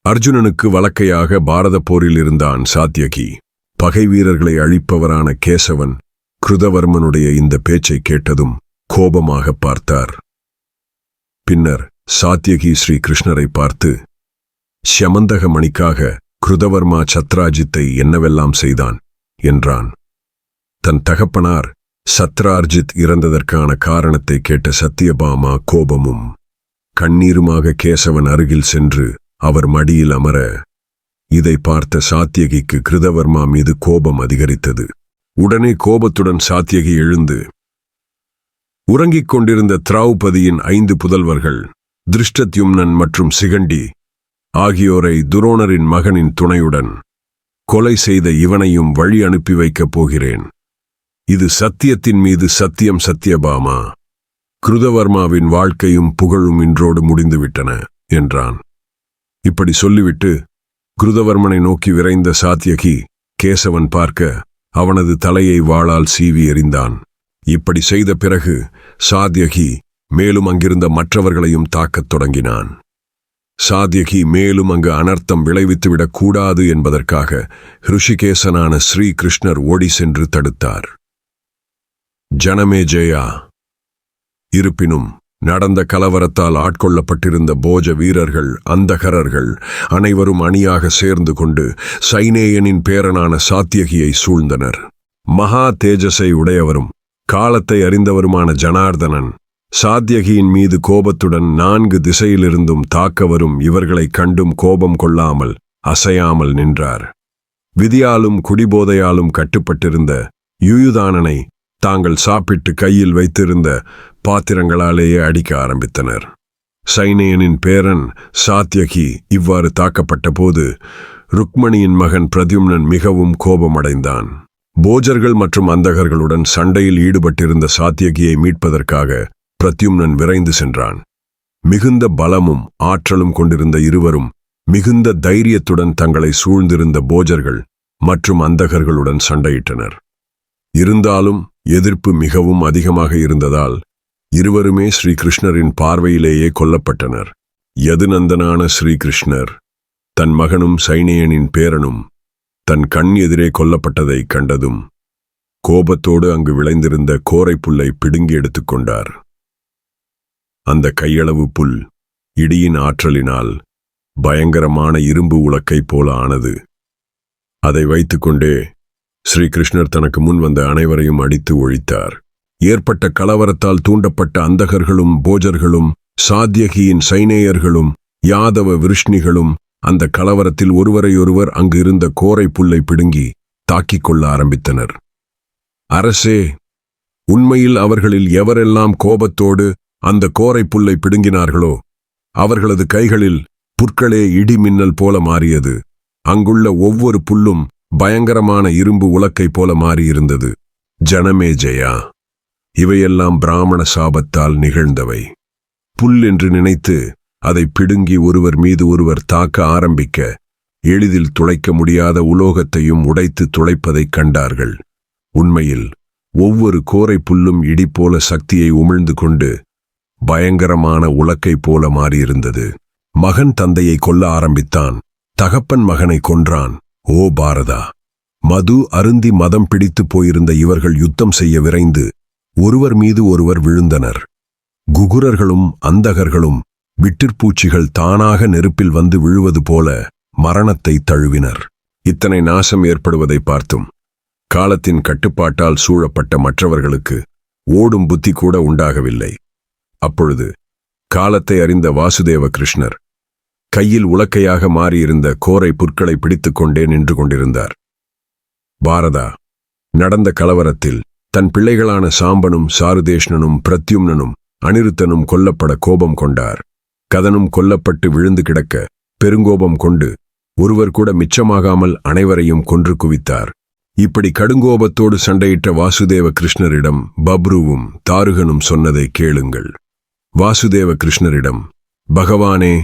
அர்ஜுனனுக்கு வழக்கையாக பாரத போரில் இருந்தான் சாத்யகி. பகை வீரர்களை அழிப்பவரான கேசவன் கிருதவர்மனுடைய இந்த பேச்சை கேட்டதும் கோபமாக பார்த்தார். பின்னர் சாத்யகி ஸ்ரீ கிருஷ்ணரை பார்த்து, ஷமந்தக மணிக்காக கிருதவர்மா சத்ராஜித்தை என்னவெல்லாம் செய்தான் என்றான். தன் தகப்பனார் சத்ரார்ஜித் இறந்ததற்கான காரணத்தை கேட்ட சத்யபாமா கோபமும் கண்ணீருமாக கேசவன் அருகில் சென்று அவர் மடியில் அமர, இதை பார்த்த சாத்யகிக்கு கிருதவர்மா மீது கோபம் அதிகரித்தது. உடனே கோபத்துடன் சாத்யகி எழுந்து உறங்கிக் கொண்டிருந்த திரௌபதியின் 5 புதல்வர்கள் திருஷ்டத்யும்னன் மற்றும் சிகண்டி ஆகியோரை துரோணரின் மகனின் துணையுடன் கொலை செய்த இவனையும் வழி அனுப்பி வைக்கப் போகிறேன். இது சத்தியத்தின் மீது சத்தியம் சத்யபாமா. கிருதவர்மாவின் வாழ்க்கையும் புகழும் இன்றோடு முடிந்துவிட்டன என்றான். இப்படி சொல்லிவிட்டு கிருதவர்மனை நோக்கி விரைந்த சாத்யகி கேசவன் பார்க்க அவனது தலையை வாளால் சீவி எறிந்தான். இப்படி செய்த பிறகு சாத்யகி மேலும் அங்கிருந்த மற்றவர்களையும் தாக்கத் தொடங்கினான். சாத்யகி மேலும் அங்கு அனர்த்தம் விளைவித்துவிடக் கூடாது என்பதற்காக ரிஷிகேசனான ஸ்ரீ கிருஷ்ணர் ஓடி சென்று தடுத்தார். ஜனமே ஜெயா. இருப்பினும் நடந்த கலவரத்தால் ஆட்கொள்ளப்பட்டிருந்த போஜ வீரர்கள், அந்தகரர்கள் அனைவரும் அணியாக சேர்ந்து கொண்டு சைனேயனின் பேரனான சாத்யகியை சூழ்ந்தனர். மகா தேஜஸை உடையவரும் காலத்தை அறிந்தவருமான ஜனார்தனன் சாத்யகியின் மீது கோபத்துடன் 4 திசையிலிருந்தும் தாக்க வரும் இவர்களை கண்டும் கோபம் கொள்ளாமல் அசையாமல் நின்றார். விதியாலும் குடிபோதையாலும் கட்டுப்பட்டிருந்த யுயுதானனை தாங்கள் சாப்பிட்டு கையில் வைத்திருந்த பாத்திரங்களாலேயே அடிக்க ஆரம்பித்தனர். சைனேயனின் பேரன் சாத்யகி இவ்வாறு தாக்கப்பட்ட போது ருக்மணியின் மகன் பிரத்யும்னன் மிகவும் கோபமடைந்தான். போஜர்கள் மற்றும் அந்தகர்களுடன் சண்டையில் ஈடுபட்டிருந்த சாத்யகியை மீட்பதற்காக பிரத்யும்னன் விரைந்து சென்றான். மிகுந்த பலமும் ஆற்றலும் கொண்டிருந்த இருவரும் மிகுந்த தைரியத்துடன் தங்களை சூழ்ந்திருந்த போஜர்கள் மற்றும் அந்தகர்களுடன் சண்டையிட்டனர். இருந்தாலும் எதிர்ப்பு மிகவும் அதிகமாக இருந்ததால் இருவருமே ஸ்ரீகிருஷ்ணரின் பார்வையிலேயே கொல்லப்பட்டனர். யதுநந்தனான ஸ்ரீகிருஷ்ணர் தன் மகனும் சைனேயனின் பேரனும் தன் கண் எதிரே கொல்லப்பட்டதை கண்டதும் கோபத்தோடு அங்கு விளைந்திருந்த கோரைப்புல்லை பிடுங்கி எடுத்துக்கொண்டார். அந்த கையளவு புல் இடியின் ஆற்றலினால் பயங்கரமான இரும்பு உலக்கை போல ஆனது. அதை வைத்துக்கொண்டே ஸ்ரீகிருஷ்ணர் தனக்கு முன் வந்த அனைவரையும் அடித்து ஒழித்தார். ஏற்பட்ட கலவரத்தால் தூண்டப்பட்ட அந்தகர்களும் போஜர்களும் சாத்யகியின் சைனேயர்களும் யாதவ விருஷ்ணிகளும் அந்த கலவரத்தில் ஒருவரையொருவர் அங்கு இருந்த கோரை புல்லை பிடுங்கி தாக்கிக் கொள்ள ஆரம்பித்தனர். அரசே, உண்மையில் அவர்களில் எவரெல்லாம் கோபத்தோடு அந்த கோரை புல்லை பிடுங்கினார்களோ அவர்களது கைகளில் புற்களே இடி மின்னல் போல மாறியது. அங்குள்ள ஒவ்வொரு புல்லும் பயங்கரமான இரும்பு உலக்கை போல மாறியிருந்தது. ஜனமே ஜெயா, இவையெல்லாம் பிராமண சாபத்தால் நிகழ்ந்தவை. புல் என்று நினைத்து அதை பிடுங்கி ஒருவர் மீது ஒருவர் தாக்க ஆரம்பிக்க எளிதில் துளைக்க முடியாத உலோகத்தையும் உடைத்து துளைப்பதைக் கண்டார்கள். உண்மையில் ஒவ்வொரு கோரை புல்லும் இடி போல சக்தியை உமிழ்ந்து கொண்டு பயங்கரமான உலக்கை போல மாறியிருந்தது. மகன் தந்தையை கொல்ல ஆரம்பித்தான். தகப்பன் மகனை கொன்றான். ஓ பாரதா! மது அருந்தி மதம் பிடித்து போயிருந்த இவர்கள் யுத்தம் செய்ய விரைந்து ஒருவர் மீது ஒருவர் விழுந்தனர். குகுரர்களும் அந்தகர்களும் விட்டிற்பூச்சிகள் தானாக நெருப்பில் வந்து விழுவது போல மரணத்தை தழுவினர். இத்தனை நாசம் ஏற்படுவதை பார்த்தும் காலத்தின் கட்டுப்பாட்டால் சூழப்பட்ட மற்றவர்களுக்கு ஓடும் புத்தி கூட உண்டாகவில்லை. அப்பொழுது காலத்தை அறிந்த வாசுதேவ கிருஷ்ணர் கையில் உலக்கையாக மாறியிருந்த கோரை புற்களை பிடித்துக்கொண்டே நின்று கொண்டிருந்தார். பாரதா, நடந்த கலவரத்தில் தன் பிள்ளைகளான சாம்பனும் சாருதேஷ்ணனும் பிரத்யும்னனும் அனிருத்தனும் கொல்லப்பட கோபம் கொண்டார். கதனும் கொல்லப்பட்டு விழுந்து கிடக்க பெருங்கோபம் கொண்டு ஒருவர் கூட மிச்சமாகாமல் அனைவரையும் கொன்று குவித்தார். இப்படி கடுங்கோபத்தோடு சண்டையிட்ட வாசுதேவ கிருஷ்ணரிடம் பப்ருவும் தாருகனும் சொன்னதை கேளுங்கள். வாசுதேவ கிருஷ்ணரிடம், பகவானே,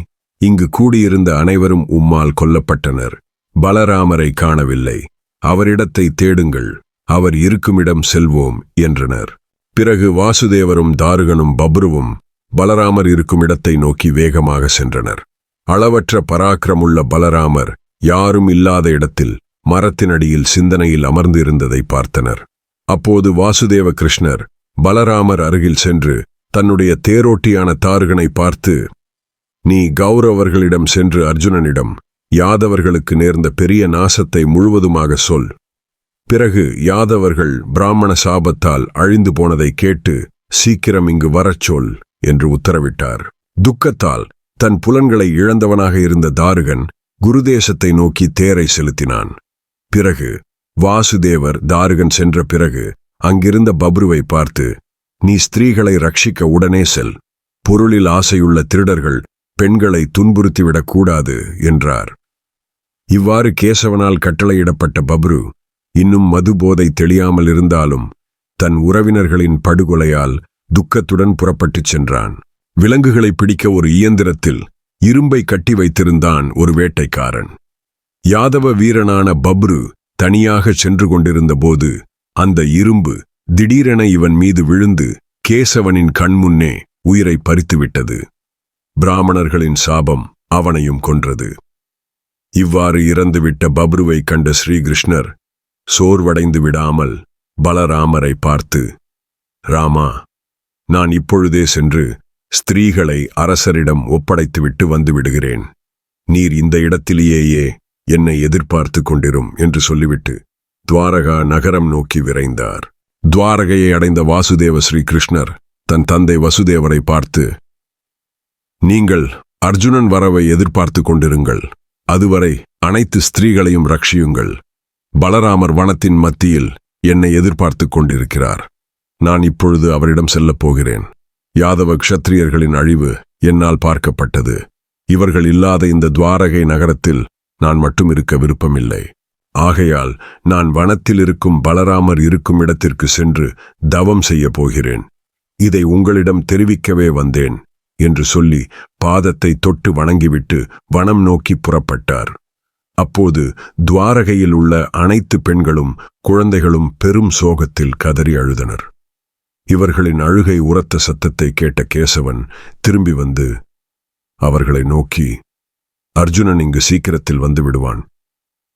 இங்கு கூடியிருந்த அனைவரும் உம்மால் கொல்லப்பட்டனர். பலராமரை காணவில்லை. அவரிடத்தை தேடுங்கள். அவர் இருக்குமிடம் செல்வோம் என்றனர். பிறகு வாசுதேவரும் தாருகனும் பப்ருவும் பலராமர் இருக்கும் இடத்தை நோக்கி வேகமாக சென்றனர். அளவற்ற பராக்கிரமுள்ள பலராமர் யாரும் இல்லாத இடத்தில் மரத்தினடியில் சிந்தனையில் அமர்ந்திருந்ததை பார்த்தனர். அப்போது வாசுதேவ கிருஷ்ணர் பலராமர் அருகில் சென்று தன்னுடைய தேரோட்டியான தாருகனை பார்த்து, நீ கௌரவர்களிடம் சென்று அர்ஜுனனிடம் யாதவர்களுக்கு நேர்ந்த பெரிய நாசத்தை முழுவதுமாக சொல். பிறகு யாதவர்கள் பிராமண சாபத்தால் அழிந்து போனதை கேட்டு சீக்கிரம் இங்கு வரச் சொல் என்று உத்தரவிட்டார். துக்கத்தால் தன் புலன்களை இழந்தவனாக இருந்த தாருகன் குருதேசத்தை நோக்கி தேரை செலுத்தினான். பிறகு வாசுதேவர் தாருகன் சென்ற பிறகு அங்கிருந்த பப்ருவை பார்த்து, நீ ஸ்திரீகளை ரட்சிக்க உடனே செல். பொருளில் ஆசையுள்ள திருடர்கள் பெண்களை துன்புறுத்திவிடக் கூடாது என்றார். இவ்வாறு கேசவனால் கட்டளையிடப்பட்ட பப்ரு இன்னும் மது போதை தெளியாமல் இருந்தாலும் தன் உறவினர்களின் படுகொலையால் துக்கத்துடன் புறப்பட்டுச் சென்றான். விலங்குகளை பிடிக்க ஒரு இயந்திரத்தில் இரும்பை கட்டி வைத்திருந்தான் ஒரு வேட்டைக்காரன். யாதவ வீரனான பப்ரு தனியாக சென்று கொண்டிருந்த போது அந்த இரும்பு திடீரென இவன் மீது விழுந்து கேசவனின் கண்முன்னே உயிரை பறித்துவிட்டது. பிராமணர்களின் சாபம் அவனையும் கொன்றது. இவ்வாறு இறந்துவிட்ட பப்ருவை கண்ட ஸ்ரீகிருஷ்ணர் சோர்வடைந்து விடாமல் பலராமரை பார்த்து, ராமா, நான் இப்பொழுதே சென்று ஸ்திரீகளை அரசரிடம் ஒப்படைத்துவிட்டு வந்து விடுகிறேன். நீர் இந்த இடத்திலேயே என்னை எதிர்பார்த்து கொண்டிரும் என்று சொல்லிவிட்டு துவாரகா நகரம் நோக்கி விரைந்தார். துவாரகையை அடைந்த வாசுதேவ ஸ்ரீகிருஷ்ணர் தன் தந்தை வசுதேவரை பார்த்து, நீங்கள் அர்ஜுனன் வரவை எதிர்பார்த்து கொண்டிருங்கள். அதுவரை அனைத்து ஸ்திரீகளையும் ரட்சியுங்கள். பலராமர் வனத்தின் மத்தியில் என்னை எதிர்பார்த்து கொண்டிருக்கிறார். நான் இப்பொழுது அவரிடம் செல்லப் போகிறேன். யாதவ க்ஷத்திரியர்களின் அழிவு என்னால் பார்க்கப்பட்டது. இவர்கள் இல்லாத இந்த துவாரகை நகரத்தில் நான் மட்டும் இருக்க விருப்பமில்லை. ஆகையால் நான் வனத்தில் இருக்கும் பலராமர் இருக்கும் இடத்திற்கு சென்று தவம் செய்ய போகிறேன். இதை உங்களிடம் தெரிவிக்கவே வந்தேன் என்று சொல்லி பாதத்தை தொட்டு வணங்கிவிட்டு வனம் நோக்கி புறப்பட்டார். அப்போது துவாரகையில் உள்ள அனைத்து பெண்களும் குழந்தைகளும் பெரும் சோகத்தில் கதறி அழுதனர். இவர்களின் அழுகை உரத்த சத்தத்தை கேட்ட கேசவன் திரும்பி வந்து அவர்களை நோக்கி, அர்ஜுனன் இங்கு சீக்கிரத்தில் வந்து விடுவான்.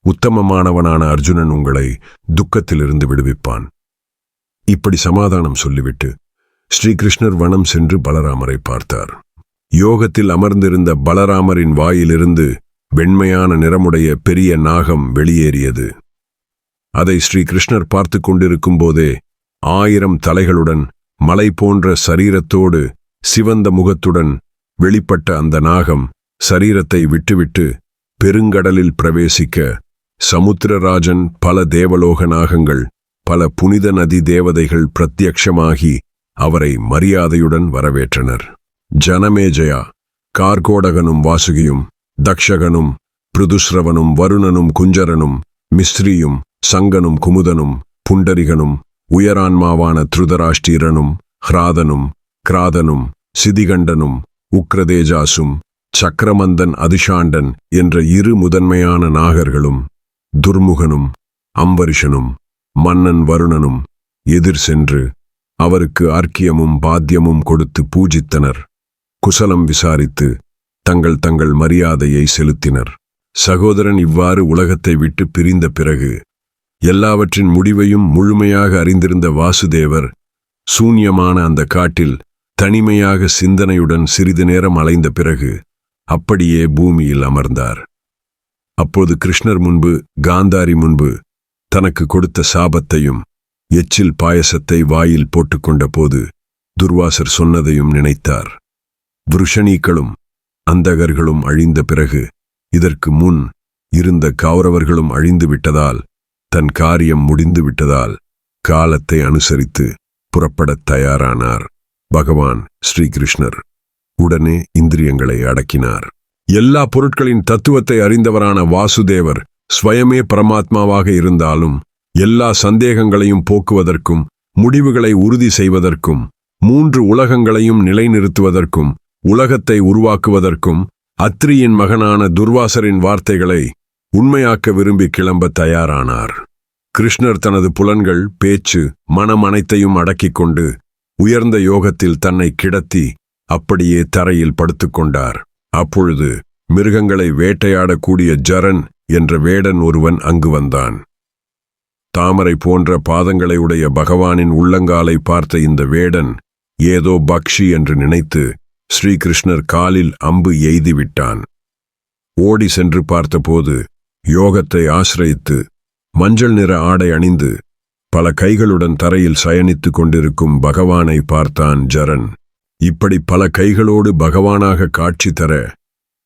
உத்தமமானவனான அர்ஜுனன் உங்களை துக்கத்திலிருந்து விடுவிப்பான். இப்படி சமாதானம் சொல்லிவிட்டு ஸ்ரீகிருஷ்ணர் வனம் சென்று பலராமரை பார்த்தார். யோகத்தில் அமர்ந்திருந்த பலராமரின் வாயிலிருந்து வெண்மையான நிறமுடைய பெரிய நாகம் வெளியேறியது. அதை ஸ்ரீகிருஷ்ணர் பார்த்து கொண்டிருக்கும் போதே 1000 தலைகளுடன் மலை போன்ற சரீரத்தோடு சிவந்த முகத்துடன் வெளிப்பட்ட அந்த நாகம் சரீரத்தை விட்டுவிட்டு பெருங்கடலில் பிரவேசிக்க சமுத்திரராஜன், பல தேவலோக நாகங்கள், பல புனித நதி தேவதைகள் பிரத்யக்ஷமாகி அவரை மரியாதையுடன் வரவேற்றனர். ஜனமேஜயா, கார்கோடகனும் வாசுகியும், தக்ஷகனும், பிருதுஸ்ரவனும், வருணனும், குஞ்சரனும், மிஸ்ரியும், சங்கனும், குமுதனும், புண்டரிகனும், உயரான்மாவான திருதராஷ்டிரனும், ஹ்ராதனும், கிராதனும், சிதிகண்டனும், உக்ரதேஜாசும், சக்கரமந்தன் அதிஷாண்டன் என்ற இரு முதன்மையான நாகர்களும், துர்முகனும், அம்பரிஷனும், மன்னன் வருணனும் எதிர் சென்று அவருக்கு அர்க்கியமும் பாத்தியமும் கொடுத்து பூஜித்தனர். குசலம் விசாரித்து தங்கள் தங்கள் மரியாதையை செலுத்தினர். சகோதரன் இவ்வாறு உலகத்தை விட்டு பிரிந்த பிறகு எல்லாவற்றின் முடிவையும் முழுமையாக அறிந்திருந்த வாசுதேவர் சூன்யமான அந்த காட்டில் தனிமையாக சிந்தனையுடன் சிறிது நேரம் அலைந்த பிறகு அப்படியே பூமியில் அமர்ந்தார். அப்போது கிருஷ்ணர் முன்பு, காந்தாரி முன்பு தனக்கு கொடுத்த சாபத்தையும் எச்சில் பாயசத்தை வாயில் போட்டுக்கொண்ட போது துர்வாசர் சொன்னதையும் நினைத்தார். விருஷணீக்களும் அந்தகர்களும் அழிந்த பிறகு இதற்கு முன் இருந்த கௌரவர்களும் அழிந்து விட்டதால், தன் காரியம் முடிந்து விட்டதால் காலத்தை அனுசரித்து புறப்படத் தயாரானார் பகவான் ஸ்ரீகிருஷ்ணர். உடனே இந்திரியங்களை அடக்கினார். எல்லா பொருட்களின் தத்துவத்தை அறிந்தவரான வாசுதேவர் ஸ்வயமே பரமாத்மாவாக இருந்தாலும் எல்லா சந்தேகங்களையும் போக்குவதற்கும், முடிவுகளை உறுதி செய்வதற்கும், 3 உலகங்களையும் நிலைநிறுத்துவதற்கும், உலகத்தை உருவாக்குவதற்கும் அத்ரியின் மகனான துர்வாசரின் வார்த்தைகளை உண்மையாக்க விரும்பி கிளம்ப தயாரானார். கிருஷ்ணர் தனது புலன்கள், பேச்சு, மனம் அனைத்தையும் அடக்கிக் கொண்டு உயர்ந்த யோகத்தில் தன்னை கிடத்தி அப்படியே தரையில் படுத்துக்கொண்டார். அப்பொழுது மிருகங்களை வேட்டையாடக்கூடிய ஜரன் என்ற வேடன் ஒருவன் அங்கு வந்தான். தாமரை போன்ற பாதங்களை உடைய பகவானின் உள்ளங்காலை பார்த்த இந்த வேடன் ஏதோ பக்ஷி என்று நினைத்து ஸ்ரீகிருஷ்ணர் காலில் அம்பு எய்துவிட்டான். ஓடி சென்று பார்த்தபோது யோகத்தை ஆசிரயித்து மஞ்சள் நிற ஆடை அணிந்து பல கைகளுடன் தரையில் சயனித்துக் கொண்டிருக்கும் பகவானை பார்த்தான் ஜரன். இப்படி பல கைகளோடு பகவானாக காட்சி தர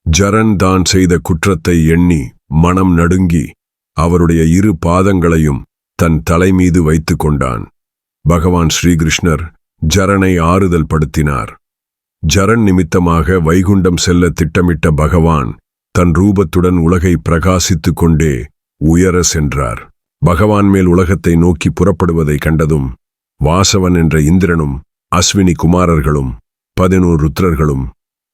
ஜரன் தான் செய்த குற்றத்தை எண்ணி மனம் நடுங்கி அவருடைய 2 பாதங்களையும் தன் தலை மீது வைத்து கொண்டான். பகவான் ஸ்ரீகிருஷ்ணர் ஜரனை ஆறுதல் படுத்தினார். ஜரன் நிமித்தமாக வைகுண்டம் செல்ல திட்டமிட்ட பகவான் தன் ரூபத்துடன் உலகை பிரகாசித்துக் கொண்டே உயர சென்றார். பகவான் மேல் உலகத்தை நோக்கி புறப்படுவதை கண்டதும் வாசவன் என்ற இந்திரனும், அஸ்வினி குமாரர்களும், 11 ருத்ரர்களும்,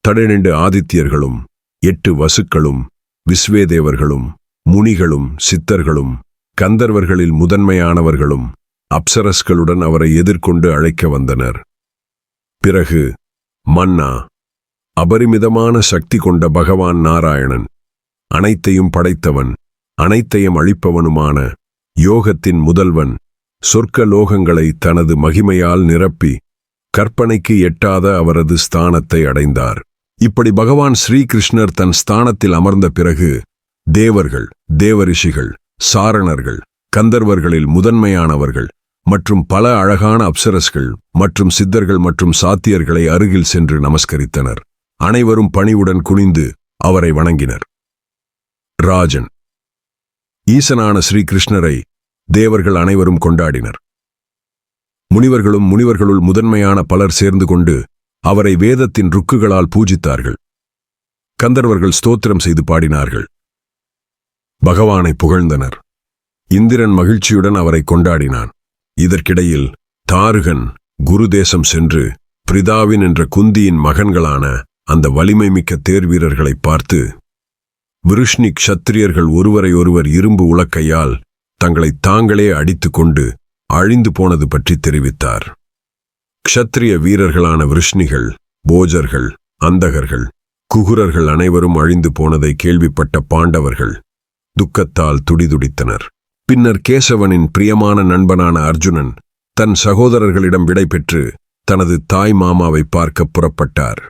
12 ஆதித்யர்களும், 8 வசுக்களும், விஸ்வேதேவர்களும், முனிகளும், சித்தர்களும், கந்தர்வர்களில் முதன்மையானவர்களும் அப்சரஸ்களுடன் அவரை எதிர்கொண்டு அழைக்க வந்தனர். பிறகு மன்னா, அபரிமிதமான சக்தி கொண்ட பகவான் நாராயணன், அனைத்தையும் படைத்தவன், அனைத்தையும் அழிப்பவனுமான யோகத்தின் முதல்வன், சொர்க்க லோகங்களை தனது மகிமையால் நிரப்பி கற்பனைக்கு எட்டாத அவரது ஸ்தானத்தை அடைந்தார். இப்படி பகவான் ஸ்ரீகிருஷ்ணர் தன் ஸ்தானத்தில் அமர்ந்த பிறகு தேவர்கள், தேவரிஷிகள், சாரணர்கள், கந்தர்வர்களில் முதன்மையானவர்கள் மற்றும் பல அழகான அப்சரஸ்கள் மற்றும் சித்தர்கள் மற்றும் சாத்தியர்களை அருகில் சென்று நமஸ்கரித்தனர். அனைவரும் பணிவுடன் குனிந்து அவரை வணங்கினர். ராஜன், ஈசனான ஸ்ரீகிருஷ்ணரை தேவர்கள் அனைவரும் கொண்டாடினர். முனிவர்களும் முனிவர்களுள் முதன்மையான பலர் சேர்ந்து கொண்டு அவரை வேதத்தின் ருக்குகளால் பூஜித்தார்கள். கந்தர்வர்கள் ஸ்தோத்திரம் செய்து பாடினார்கள். பகவானை புகழ்ந்தனர். இந்திரன் மகிழ்ச்சியுடன் அவரை கொண்டாடினான். இதற்கிடையில் தாருகன் குருதேசம் சென்று பிரிதாவின் என்ற குந்தியின் மகன்களான அந்த வலிமை மிக்க தேர்வீரர்களை பார்த்து விருஷ்ணி க்ஷத்திரியர்கள் ஒருவரை ஒருவர் இரும்பு உலக்கையால் தங்களை தாங்களே அடித்துக் கொண்டு அழிந்து போனது பற்றி தெரிவித்தார். க்ஷத்திரிய வீரர்களான விருஷ்ணிகள், போஜர்கள், அந்தகர்கள், குகுரர்கள் அனைவரும் அழிந்து போனதை கேள்விப்பட்ட பாண்டவர்கள் துக்கத்தால் துடிதுடித்தனர். பின்னர் கேசவனின் பிரியமான நண்பனான அர்ஜுனன் தன் சகோதரர்களிடம் விடை பெற்று தனது தாய் மாமாவை பார்க்க புறப்பட்டார்.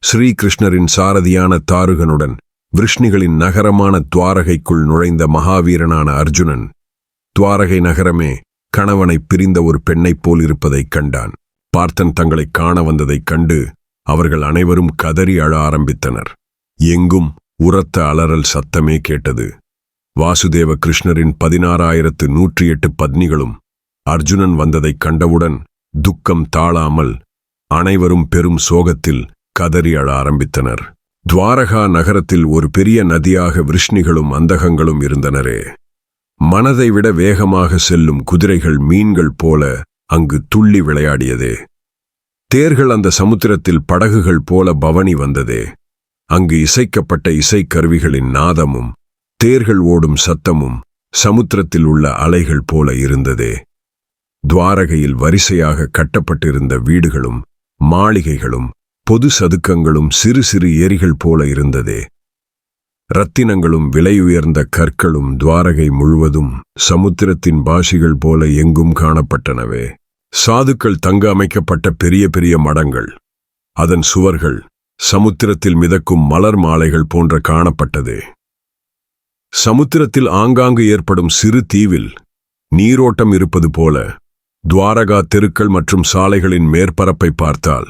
ஸ்ரீகிருஷ்ணரின் சாரதியான தாருகனுடன் விருஷ்ணிகளின் நகரமான துவாரகைக்குள் நுழைந்த மகாவீரனான அர்ஜுனன் துவாரகை நகரமே கணவனை பிரிந்த ஒரு பெண்ணைப் போல் இருப்பதைக் கண்டான். பார்த்தன் தங்களை காண வந்ததைக் கண்டு அவர்கள் அனைவரும் கதறி அழ ஆரம்பித்தனர். எங்கும் உரத்த அலறல் சத்தமே கேட்டது. வாசுதேவ கிருஷ்ணரின் 16,108 பத்னிகளும் அர்ஜுனன் வந்ததைக் கண்டவுடன் துக்கம் தாழாமல் அனைவரும் பெரும் சோகத்தில் கதறி அழ ஆரம்பித்தனர். துவாரகா நகரத்தில் ஒரு பெரிய நதியாக விருஷ்ணிகளும் அந்தகங்களும் இருந்தனரே. மனதை விட வேகமாக செல்லும் குதிரைகள் மீன்கள் போல அங்கு துள்ளி விளையாடியதே. தேர்கள் அந்த சமுத்திரத்தில் படகுகள் போல பவனி வந்ததே. அங்கு இசைக்கப்பட்ட இசைக்கருவிகளின் நாதமும் தேர்கள் ஓடும் சத்தமும் சமுத்திரத்தில் உள்ள அலைகள் போல இருந்ததே. துவாரகையில் வரிசையாக கட்டப்பட்டிருந்த வீடுகளும் மாளிகைகளும் பொது சதுக்கங்களும் சிறு சிறு ஏரிகள் போல இருந்ததே. இரத்தினங்களும் விலையுயர்ந்த கற்களும் துவாரகை முழுவதும் சமுத்திரத்தின் பாஷிகள் போல எங்கும் காணப்பட்டனவே. சாதுக்கள் தங்க அமைக்கப்பட்ட பெரிய பெரிய மடங்கள், அதன் சுவர்கள் சமுத்திரத்தில் மிதக்கும் மலர் மாலைகள் போன்ற காணப்பட்டதே. சமுத்திரத்தில் ஆங்காங்கு ஏற்படும் சிறு தீவில் நீரோட்டம் இருப்பது போல துவாரகா தெருக்கள் மற்றும் சாலைகளின் மேற்பரப்பை பார்த்தால்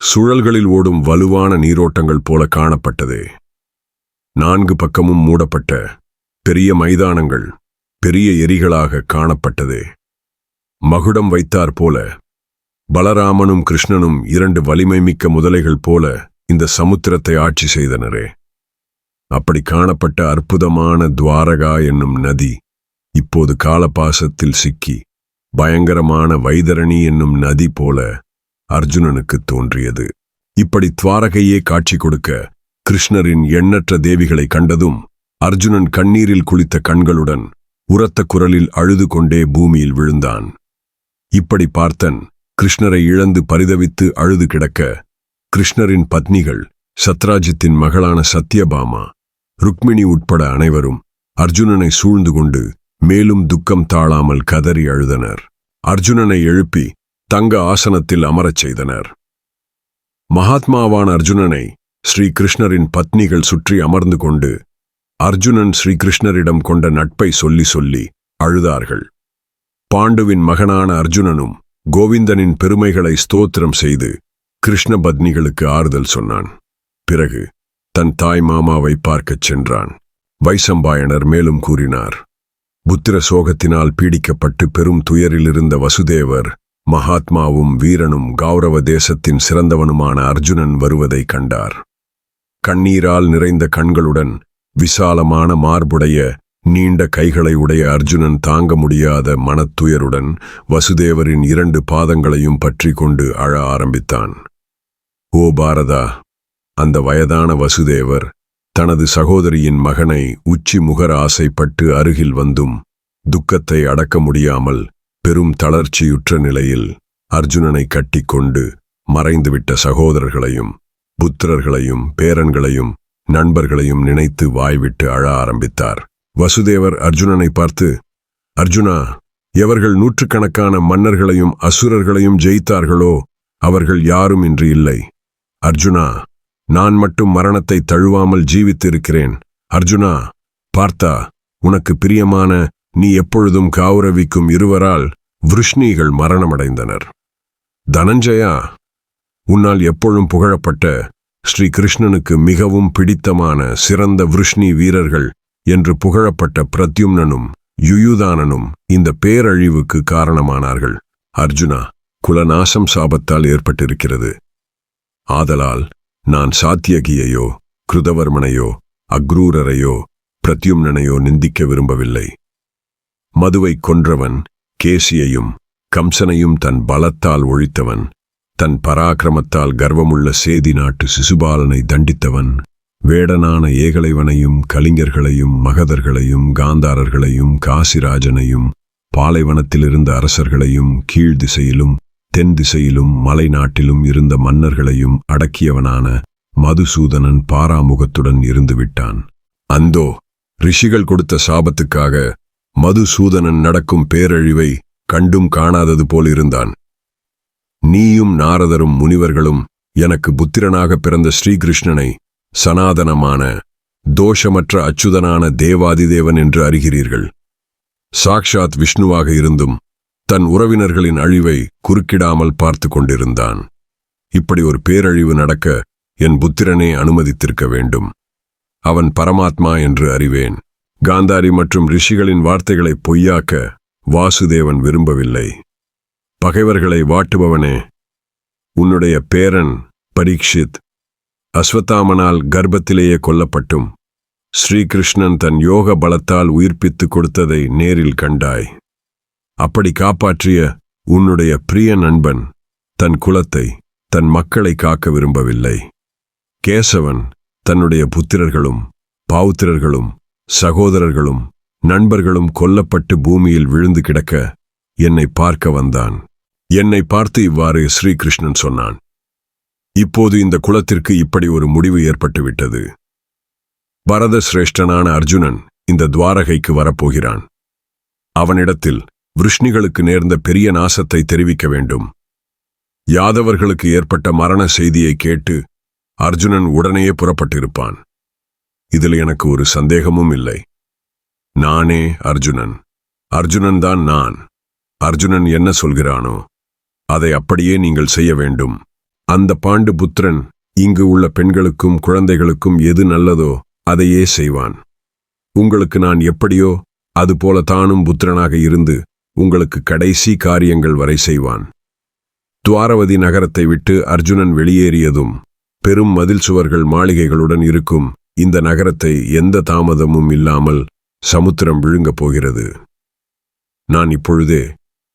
சுழல்களில் ஓடும் வலுவான நீரோட்டங்கள் போல காணப்பட்டதே. 4 பக்கமும் மூடப்பட்ட பெரிய மைதானங்கள் பெரிய எரிகளாக காணப்பட்டதே. மகுடம் வைத்தார் போல பலராமனும் கிருஷ்ணனும் 2 வலிமை மிக்க முதலைகள் போல இந்த சமுத்திரத்தை ஆட்சி செய்தனரே. அப்படி காணப்பட்ட அற்புதமான துவாரகா என்னும் நதி இப்போது காலபாசத்தில் சிக்கி பயங்கரமான வைதரணி என்னும் நதி போல அர்ஜுனனுக்கு தோன்றியது. இப்படி துவாரகையே காட்சி கொடுக்க கிருஷ்ணரின் எண்ணற்ற தேவிகளை கண்டதும் அர்ஜுனன் கண்ணீரில் குளித்த கண்களுடன் உரத்த குரலில் அழுது கொண்டே பூமியில் விழுந்தான். இப்படி பார்த்தன் கிருஷ்ணரை இழந்து பரிதவித்து அழுது கிடக்க கிருஷ்ணரின் பத்னிகள் சத்ராஜித்தின் மகளான சத்யபாமா, ருக்மிணி உட்பட அனைவரும் அர்ஜுனனை சூழ்ந்து கொண்டு மேலும் துக்கம் தாழாமல் கதறி அழுதனர். அர்ஜுனனை எழுப்பி தங்க ஆசனத்தில் அமரச் செய்தனர். மகாத்மாவான அர்ஜுனனை ஸ்ரீ கிருஷ்ணரின் பத்னிகள் சுற்றி அமர்ந்து கொண்டு அர்ஜுனன் ஸ்ரீகிருஷ்ணரிடம் கொண்ட நட்பை சொல்லி சொல்லி அழுதார்கள். பாண்டுவின் மகனான அர்ஜுனனும் கோவிந்தனின் பெருமைகளை ஸ்தோத்திரம் செய்து கிருஷ்ண பத்னிகளுக்கு ஆறுதல் சொன்னான். பிறகு தன் தாய் மாமாவை பார்க்கச் சென்றான். வைசம்பாயனர் மேலும் கூறினார், புத்திர சோகத்தினால் பீடிக்கப்பட்டு பெரும் துயரிலிருந்த வசுதேவர் மகாத்மாவும் வீரனும் கௌரவ தேசத்தின் சிறந்தவனுமான அர்ஜுனன் வருவதை கண்டார். கண்ணீரால் நிறைந்த கண்களுடன் விசாலமான மார்புடைய நீண்ட கைகளை உடைய அர்ஜுனன் தாங்க முடியாத மனத்துயருடன் வசுதேவரின் 2 பாதங்களையும் பற்றி கொண்டு அழ ஆரம்பித்தான். ஓ பாரதா! அந்த வயதான வசுதேவர் தனது சகோதரியின் மகனை உச்சி முகர ஆசைப்பட்டு அருகில் வந்தும் துக்கத்தை அடக்க முடியாமல் பெரும் தளர்ச்சியுற்ற நிலையில் அர்ஜுனனை கட்டிக்கொண்டு மறைந்துவிட்ட சகோதரர்களையும் புத்திரர்களையும் பேரன்களையும் நண்பர்களையும் நினைத்து வாய்விட்டு அழ ஆரம்பித்தார். வசுதேவர் அர்ஜுனனை பார்த்து, அர்ஜுனா, எவர்கள் 100கணக்கான மன்னர்களையும் அசுரர்களையும் ஜெயித்தார்களோ அவர்கள் யாரும் இன்று இல்லை. அர்ஜுனா, நான் மட்டும் மரணத்தை தழுவாமல் ஜீவித்திருக்கிறேன். அர்ஜுனா, பார்த்தா, உனக்கு பிரியமான நீ எப்பொழுதும் கௌரவிக்கும் இருவரால் விருஷ்ணிகள் மரணமடைந்தனர். தனஞ்சயா, உன்னால் எப்பொழுதும் புகழப்பட்ட ஸ்ரீ கிருஷ்ணனுக்கு மிகவும் பிடித்தமான சிறந்த விருஷ்ணி வீரர்கள் என்று புகழப்பட்ட பிரத்யும்னனும் யுயுதானனும் இந்த பேரழிவுக்கு காரணமானார்கள். அர்ஜுனா, குலநாசம் சாபத்தால் ஏற்பட்டிருக்கிறது. ஆதலால் நான் சாத்தியகியையோ கிருதவர்மனையோ அக்ரூரரையோ பிரத்யும்னனையோ நிந்திக்க விரும்பவில்லை. மதுவை கொன்றவன், கேசியையும் கம்சனையும் தன் பலத்தால் ஒழித்தவன், தன் பராக்கிரமத்தால் கர்வமுள்ள சேதி நாட்டு சிசுபாலனை தண்டித்தவன், வேடனான ஏகலைவனையும் கலிங்கர்களையும் மகதர்களையும் காந்தாரர்களையும் காசிராஜனையும் பாலைவனத்திலிருந்த அரசர்களையும் கீழ் திசையிலும் தென் திசையிலும் மலை நாட்டிலும் இருந்த மன்னர்களையும் அடக்கியவனான மதுசூதனன் பாராமுகத்துடன் இருந்து விட்டான். அந்தோ ரிஷிகள் கொடுத்த சாபத்துக்காக மதுசூதனன் நடக்கும் பேரழிவை கண்டும் காணாதது போலிருந்தான். நீயும் நாரதரும் முனிவர்களும் எனக்கு புத்திரனாக பிறந்த ஸ்ரீகிருஷ்ணனை சனாதனமான தோஷமற்ற அச்சுதனான தேவாதிதேவன் என்று அறிகிறீர்கள். சாக்ஷாத் விஷ்ணுவாக இருந்தும் தன் உறவினர்களின் அழிவை குறுக்கிடாமல் பார்த்து கொண்டிருந்தான். இப்படி ஒரு பேரழிவு நடக்க என் புத்திரனே அனுமதித்திருக்க வேண்டும். அவன் பரமாத்மா என்று அறிவேன். காந்தாரி மற்றும் ரிஷிகளின் வார்த்தைகளை பொய்யாக்க வாசுதேவன் விரும்பவில்லை. பகைவர்களை வாட்டுபவனே, உன்னுடைய பேரன் பரீட்சித் அஸ்வத்தாமனால் கர்ப்பத்திலேயே கொல்லப்பட்டும் ஸ்ரீகிருஷ்ணன் தன் யோக பலத்தால் உயிர்ப்பித்து கொடுத்ததை நேரில் கண்டாய். அப்படி காப்பாற்றிய உன்னுடைய பிரிய நண்பன் தன் குலத்தை, தன் மக்களை காக்க விரும்பவில்லை. கேசவன் தன்னுடைய புத்திரர்களும் பௌத்திரர்களும் சகோதரர்களும் நண்பர்களும் கொல்லப்பட்டு பூமியில் விழுந்து கிடக்க என்னை பார்க்க வந்தான். என்னை பார்த்து இவ்வாறு ஸ்ரீகிருஷ்ணன் சொன்னான், இப்போது இந்த குலத்திற்கு இப்படி ஒரு முடிவு ஏற்பட்டுவிட்டது. பரத சிரேஷ்டனான அர்ஜுனன் இந்த துவாரகைக்கு வரப்போகிறான். அவனிடத்தில் விருஷ்ணிகளுக்கு நேர்ந்த பெரிய நாசத்தை தெரிவிக்க வேண்டும். யாதவர்களுக்கு ஏற்பட்ட மரண செய்தியை கேட்டு அர்ஜுனன் உடனேயே புறப்பட்டிருப்பான். இதில் எனக்கு ஒரு சந்தேகமும் இல்லை. நானே அர்ஜுனன். அர்ஜுனன் தான் நான். அர்ஜுனன் என்ன சொல்கிறானோ அதை அப்படியே நீங்கள் செய்ய வேண்டும். அந்த பாண்டு புத்திரன் இங்கு உள்ள பெண்களுக்கும் குழந்தைகளுக்கும் எது நல்லதோ அதையே செய்வான். உங்களுக்கு நான் எப்படியோ அதுபோல தானும் புத்திரனாக இருந்து உங்களுக்கு கடைசி காரியங்கள் வரை செய்வான். துவாரவதி நகரத்தை விட்டு அர்ஜுனன் வெளியேறியதும் பெரும் மதில் சுவர்கள் மாளிகைகளுடன் இருக்கும் இந்த நகரத்தை எந்த தாமதமும் இல்லாமல் சமுத்திரம் விழுங்கப் போகிறது. நான் இப்பொழுதே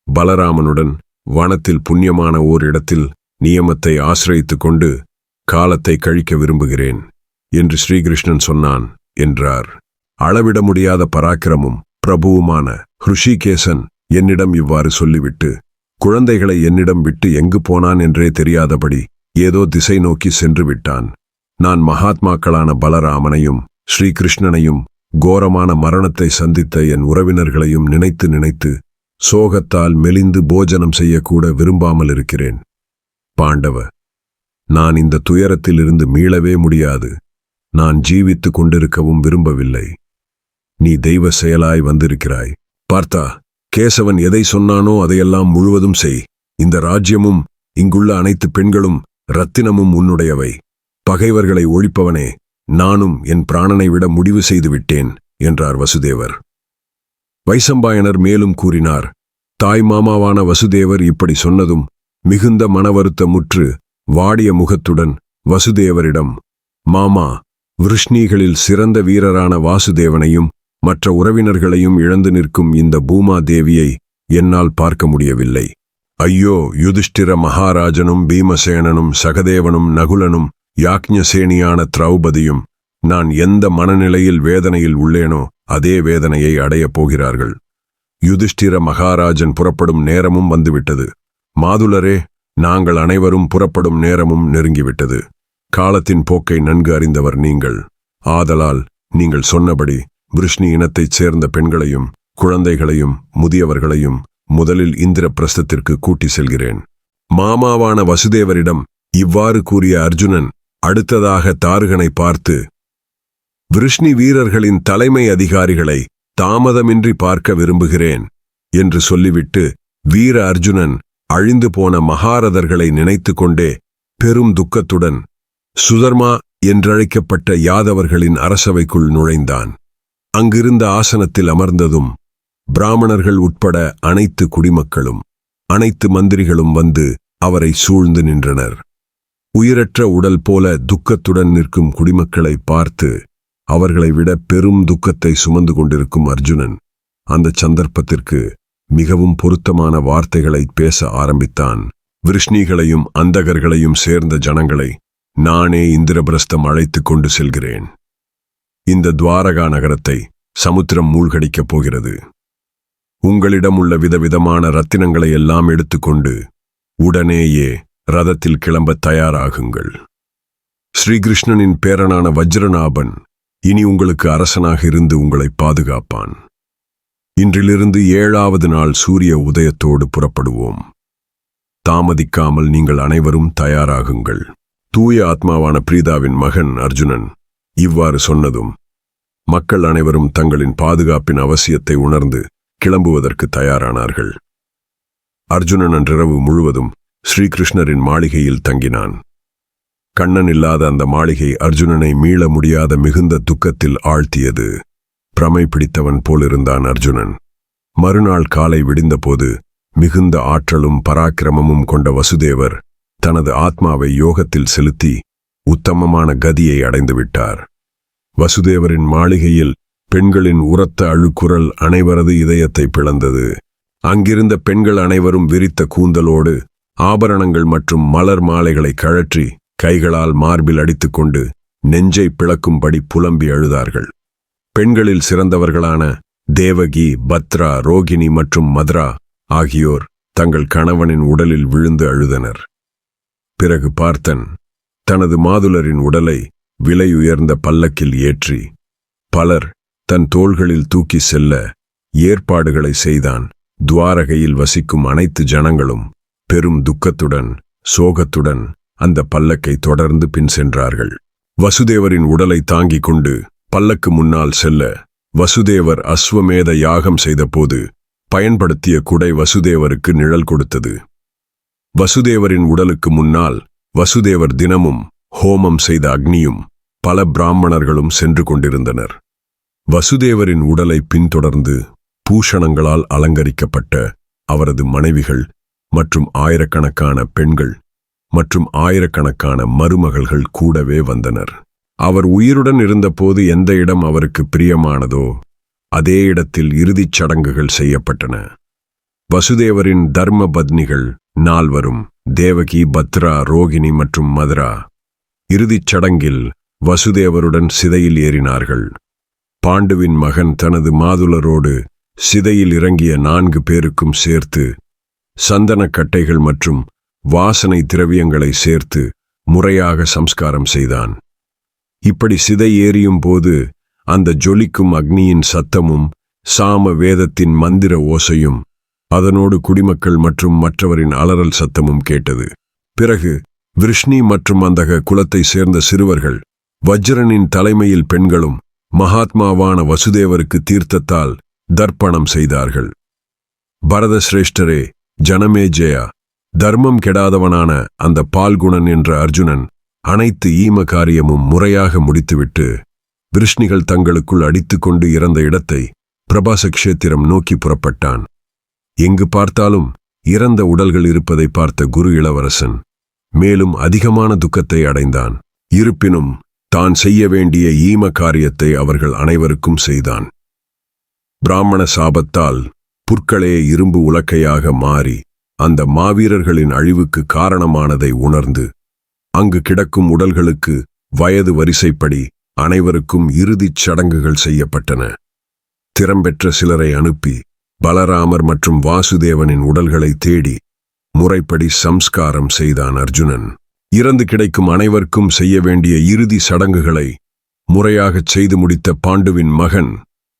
பலராமனுடன் வனத்தில் புண்ணியமான ஓர் இடத்தில் நியமத்தை ஆசிரயித்துக் கொண்டு காலத்தை கழிக்க விரும்புகிறேன் என்று ஸ்ரீகிருஷ்ணன் சொன்னான் என்றார். அளவிட முடியாத பராக்கிரமும் பிரபுவுமான ஹ்ருஷிகேசன் என்னிடம் இவ்வாறு சொல்லிவிட்டு குழந்தைகளை என்னிடம் விட்டு எங்கு போனான் என்றே தெரியாதபடி ஏதோ திசை நோக்கி சென்று விட்டான். நான் மகாத்மாக்களான பலராமனையும் ஸ்ரீகிருஷ்ணனையும் கோரமான மரணத்தை சந்தித்த என் உறவினர்களையும் நினைத்து நினைத்து சோகத்தால் மெலிந்து போஜனம் செய்யக்கூட விரும்பாமல் இருக்கிறேன். பாண்டவ, நான் இந்த துயரத்திலிருந்து மீளவே முடியாது. நான் ஜீவித்துக் கொண்டிருக்கவும் விரும்பவில்லை. நீ தெய்வ செயலாய் வந்திருக்கிறாய். பார்த்தா, கேசவன் எதை சொன்னானோ அதையெல்லாம் முழுவதும் செய். இந்த ராஜ்யமும் இங்குள்ள அனைத்து பெண்களும் ரத்தினமும் உன்னுடையவை. பகைவர்களை ஒழிப்பவனே, நானும் என் பிராணனை விட முடிவு செய்து விட்டேன் என்றார் வசுதேவர். வைசம்பாயனர் மேலும் கூறினார், தாய் மாமாவான வசுதேவர் இப்படி சொன்னதும் மிகுந்த மனவருத்தமுற்று வாடிய முகத்துடன் வசுதேவரிடம், மாமா, விருஷ்ணிகளில் சிறந்த வீரரான வாசுதேவனையும் மற்ற உறவினர்களையும் இழந்து நிற்கும் இந்த பூமா தேவியை என்னால் பார்க்க முடியவில்லை. ஐயோ, யுதிஷ்டிர மகாராஜனும் பீமசேனனும் சகதேவனும் நகுலனும் யாக்ஞசேனியான திரௌபதியும் நான் எந்த மனநிலையில் வேதனையில் உள்ளேனோ அதே வேதனையை அடையப் போகிறார்கள். யுதிஷ்டிர மகாராஜன் புறப்படும் நேரமும் வந்துவிட்டது. மாதுளரே, நாங்கள் அனைவரும் புறப்படும் நேரமும் நெருங்கிவிட்டது. காலத்தின் போக்கை நன்கு அறிந்தவர் நீங்கள். ஆதலால் நீங்கள் சொன்னபடி விருஷ்ணி இனத்தைச் சேர்ந்த பெண்களையும் குழந்தைகளையும் முதியவர்களையும் முதலில் இந்திரபிரஸ்தத்திற்கு கூட்டி செல்கிறேன். மாமாவான வசுதேவரிடம் இவ்வாறு கூறிய அர்ஜுனன் அடுத்ததாக தாருகனை பார்த்து, விருஷ்ணி வீரர்களின் தலைமை அதிகாரிகளை தாமதமின்றி பார்க்க விரும்புகிறேன் என்று சொல்லிவிட்டு வீர அர்ஜுனன் அழிந்து போன மகாரதர்களை நினைத்து கொண்டே பெரும் துக்கத்துடன் சுதர்மா என்றழைக்கப்பட்ட யாதவர்களின் அரசவைக்குள் நுழைந்தான். அங்கிருந்த ஆசனத்தில் அமர்ந்ததும் பிராமணர்கள் உட்பட அனைத்து குடிமக்களும் அனைத்து மந்திரிகளும் வந்து அவரை சூழ்ந்து நின்றனர். உயிரற்ற உடல் போல துக்கத்துடன் நிற்கும் குடிமக்களை பார்த்து அவர்களை விட பெரும் துக்கத்தை சுமந்து கொண்டிருக்கும் அர்ஜுனன் அந்த சந்தர்ப்பத்திற்கு மிகவும் பொருத்தமான வார்த்தைகளை பேச ஆரம்பித்தான். விருஷ்ணிகளையும் அந்தகர்களையும் சேர்ந்த ஜனங்களை நானே இந்திரபிரஸ்தம் அழைத்துக் கொண்டு செல்கிறேன். இந்த துவாரகா நகரத்தை சமுத்திரம் மூழ்கடிக்கப் போகிறது. உங்களிடம் உள்ள விதவிதமான ரத்தினங்களை எல்லாம் எடுத்துக்கொண்டு உடனேயே ரதத்தில் கிளம்ப தயாராகுங்கள். ஸ்ரீகிருஷ்ணனின் பேரனான வஜ்ரநாபன் இனி உங்களுக்கு அரசனாக இருந்து உங்களை பாதுகாப்பான். இன்றிலிருந்து 7வது நாள் சூரிய உதயத்தோடு புறப்படுவோம். தாமதிக்காமல் நீங்கள் அனைவரும் தயாராகுங்கள். தூய ஆத்மாவான பிரீதாவின் மகன் அர்ஜுனன் இவ்வாறு சொன்னதும் மக்கள் அனைவரும் தங்களின் பாதுகாப்பின் அவசியத்தை உணர்ந்து கிளம்புவதற்கு தயாரானார்கள். அர்ஜுனன் அன்றிரவு முழுவதும் ஸ்ரீகிருஷ்ணரின் மாளிகையில் தங்கினான். கண்ணன் இல்லாத அந்த மாளிகை அர்ஜுனனை மீள முடியாத மிகுந்த துக்கத்தில் ஆழ்த்தியது. பிரமை பிடித்தவன் போலிருந்தான் அர்ஜுனன். மறுநாள் காலை விடிந்தபோது மிகுந்த ஆற்றலும் பராக்கிரமமும் கொண்ட வசுதேவர் தனது ஆத்மாவை யோகத்தில் செலுத்தி உத்தமமான கதியை அடைந்துவிட்டார். வசுதேவரின் மாளிகையில் பெண்களின் உரத்த அழுக்குரல் அனைவரது இதயத்தை பிளந்தது. அங்கிருந்த பெண்கள் அனைவரும் விரித்த கூந்தலோடு ஆபரணங்கள் மற்றும் மலர் மாலைகளை கழற்றி கைகளால் மார்பில் அடித்துக்கொண்டு நெஞ்சை பிளக்கும்படி புலம்பி அழுதார்கள். பெண்களில் சிறந்தவர்களான தேவகி, பத்ரா, ரோகிணி மற்றும் மத்ரா ஆகியோர் தங்கள் கணவனின் உடலில் விழுந்து அழுதனர். பிறகு பார்த்தன் தனது மாதுலரின் உடலை விலையுயர்ந்த பல்லக்கில் ஏற்றி பலர் தன் தோள்களில் தூக்கி செல்ல ஏற்பாடுகளை செய்தான். துவாரகையில் வசிக்கும் அனைத்து ஜனங்களும் பெரும் துக்கத்துடன் சோகத்துடன் அந்த பல்லக்கை தொடர்ந்து பின் சென்றார்கள். வசுதேவரின் உடலை தாங்கிக் கொண்டு பல்லக்கு முன்னால் செல்ல வசுதேவர் அஸ்வமேத யாகம் செய்தபோது பயன்படுத்திய குடை வசுதேவருக்கு நிழல் கொடுத்தது. வசுதேவரின் உடலுக்கு முன்னால் வசுதேவர் தினமும் ஹோமம் செய்த அக்னியும் பல பிராமணர்களும் சென்று கொண்டிருந்தனர். வசுதேவரின் உடலை பின்தொடர்ந்து பூஷணங்களால் அலங்கரிக்கப்பட்ட அவரது மனைவிகள் மற்றும் ஆயிரக்கணக்கான பெண்கள் மற்றும் ஆயிரக்கணக்கான மருமகள்கள் கூடவே வந்தனர். அவர் உயிருடன் இருந்தபோது எந்த இடம் அவருக்கு பிரியமானதோ அதே இடத்தில் இறுதிச் சடங்குகள் செய்யப்பட்டன. வசுதேவரின் தர்ம பத்னிகள் 4 தேவகி, பத்ரா, ரோகிணி மற்றும் மத்ரா இறுதிச் சடங்கில் வசுதேவருடன் சிதையில் ஏறினார்கள். பாண்டுவின் மகன் தனது மாதுலரோடு சிதையில் இறங்கிய 4 பேருக்கும் சேர்த்து சந்தனக் கட்டைகள் மற்றும் வாசனை திரவியங்களை சேர்த்து முறையாக சம்ஸ்காரம் செய்தான். இப்படி சிதை ஏறியும் போது அந்த ஜொலிக்கும் அக்னியின் சத்தமும் சாம வேதத்தின் மந்திர ஓசையும் அதனோடு குடிமக்கள் மற்றும் மற்றவரின் அலறல் சத்தமும் கேட்டது. பிறகு விருஷ்ணி மற்றும் அந்தக குலத்தை சேர்ந்த சிறுவர்கள் வஜ்ரனின் தலைமையில் பெண்களும் மகாத்மாவான வசுதேவருக்கு தீர்த்தத்தால் தர்ப்பணம் செய்தார்கள். பரத சிரேஷ்டரே, ஜனமேஜயா, தர்மம் கெடாதவனான அந்த பால்குணன் என்ற அர்ஜுனன் அனைத்து ஈம காரியமும் முறையாக முடித்துவிட்டு விருஷ்ணிகள் தங்களுக்குள் அடித்துக்கொண்டு இறந்த இடத்தை பிரபாச க்ஷேத்திரம் நோக்கி புறப்பட்டான். எங்கு பார்த்தாலும் இறந்த உடல்கள் இருப்பதை பார்த்த குரு இளவரசன் மேலும் அதிகமான துக்கத்தை அடைந்தான். இருப்பினும் தான் செய்ய வேண்டிய ஈம காரியத்தை அவர்கள் அனைவருக்கும் செய்தான். பிராமண சாபத்தால் புற்களே இரும்பு உலக்கையாக மாறி அந்த மாவீரர்களின் அழிவுக்கு காரணமானதை உணர்ந்து அங்கு கிடக்கும் உடல்களுக்கு வயது வரிசைப்படி அனைவருக்கும் இறுதிச் சடங்குகள் செய்யப்பட்டன. திறம்பெற்ற சிலரை அனுப்பி பலராமர் மற்றும் வாசுதேவனின் உடல்களை தேடி முறைப்படி சம்ஸ்காரம் செய்தான் அர்ஜுனன். இறந்து கிடைக்கும் அனைவருக்கும் செய்ய வேண்டிய இறுதி சடங்குகளை முறையாகச் செய்து முடித்த பாண்டுவின் மகன்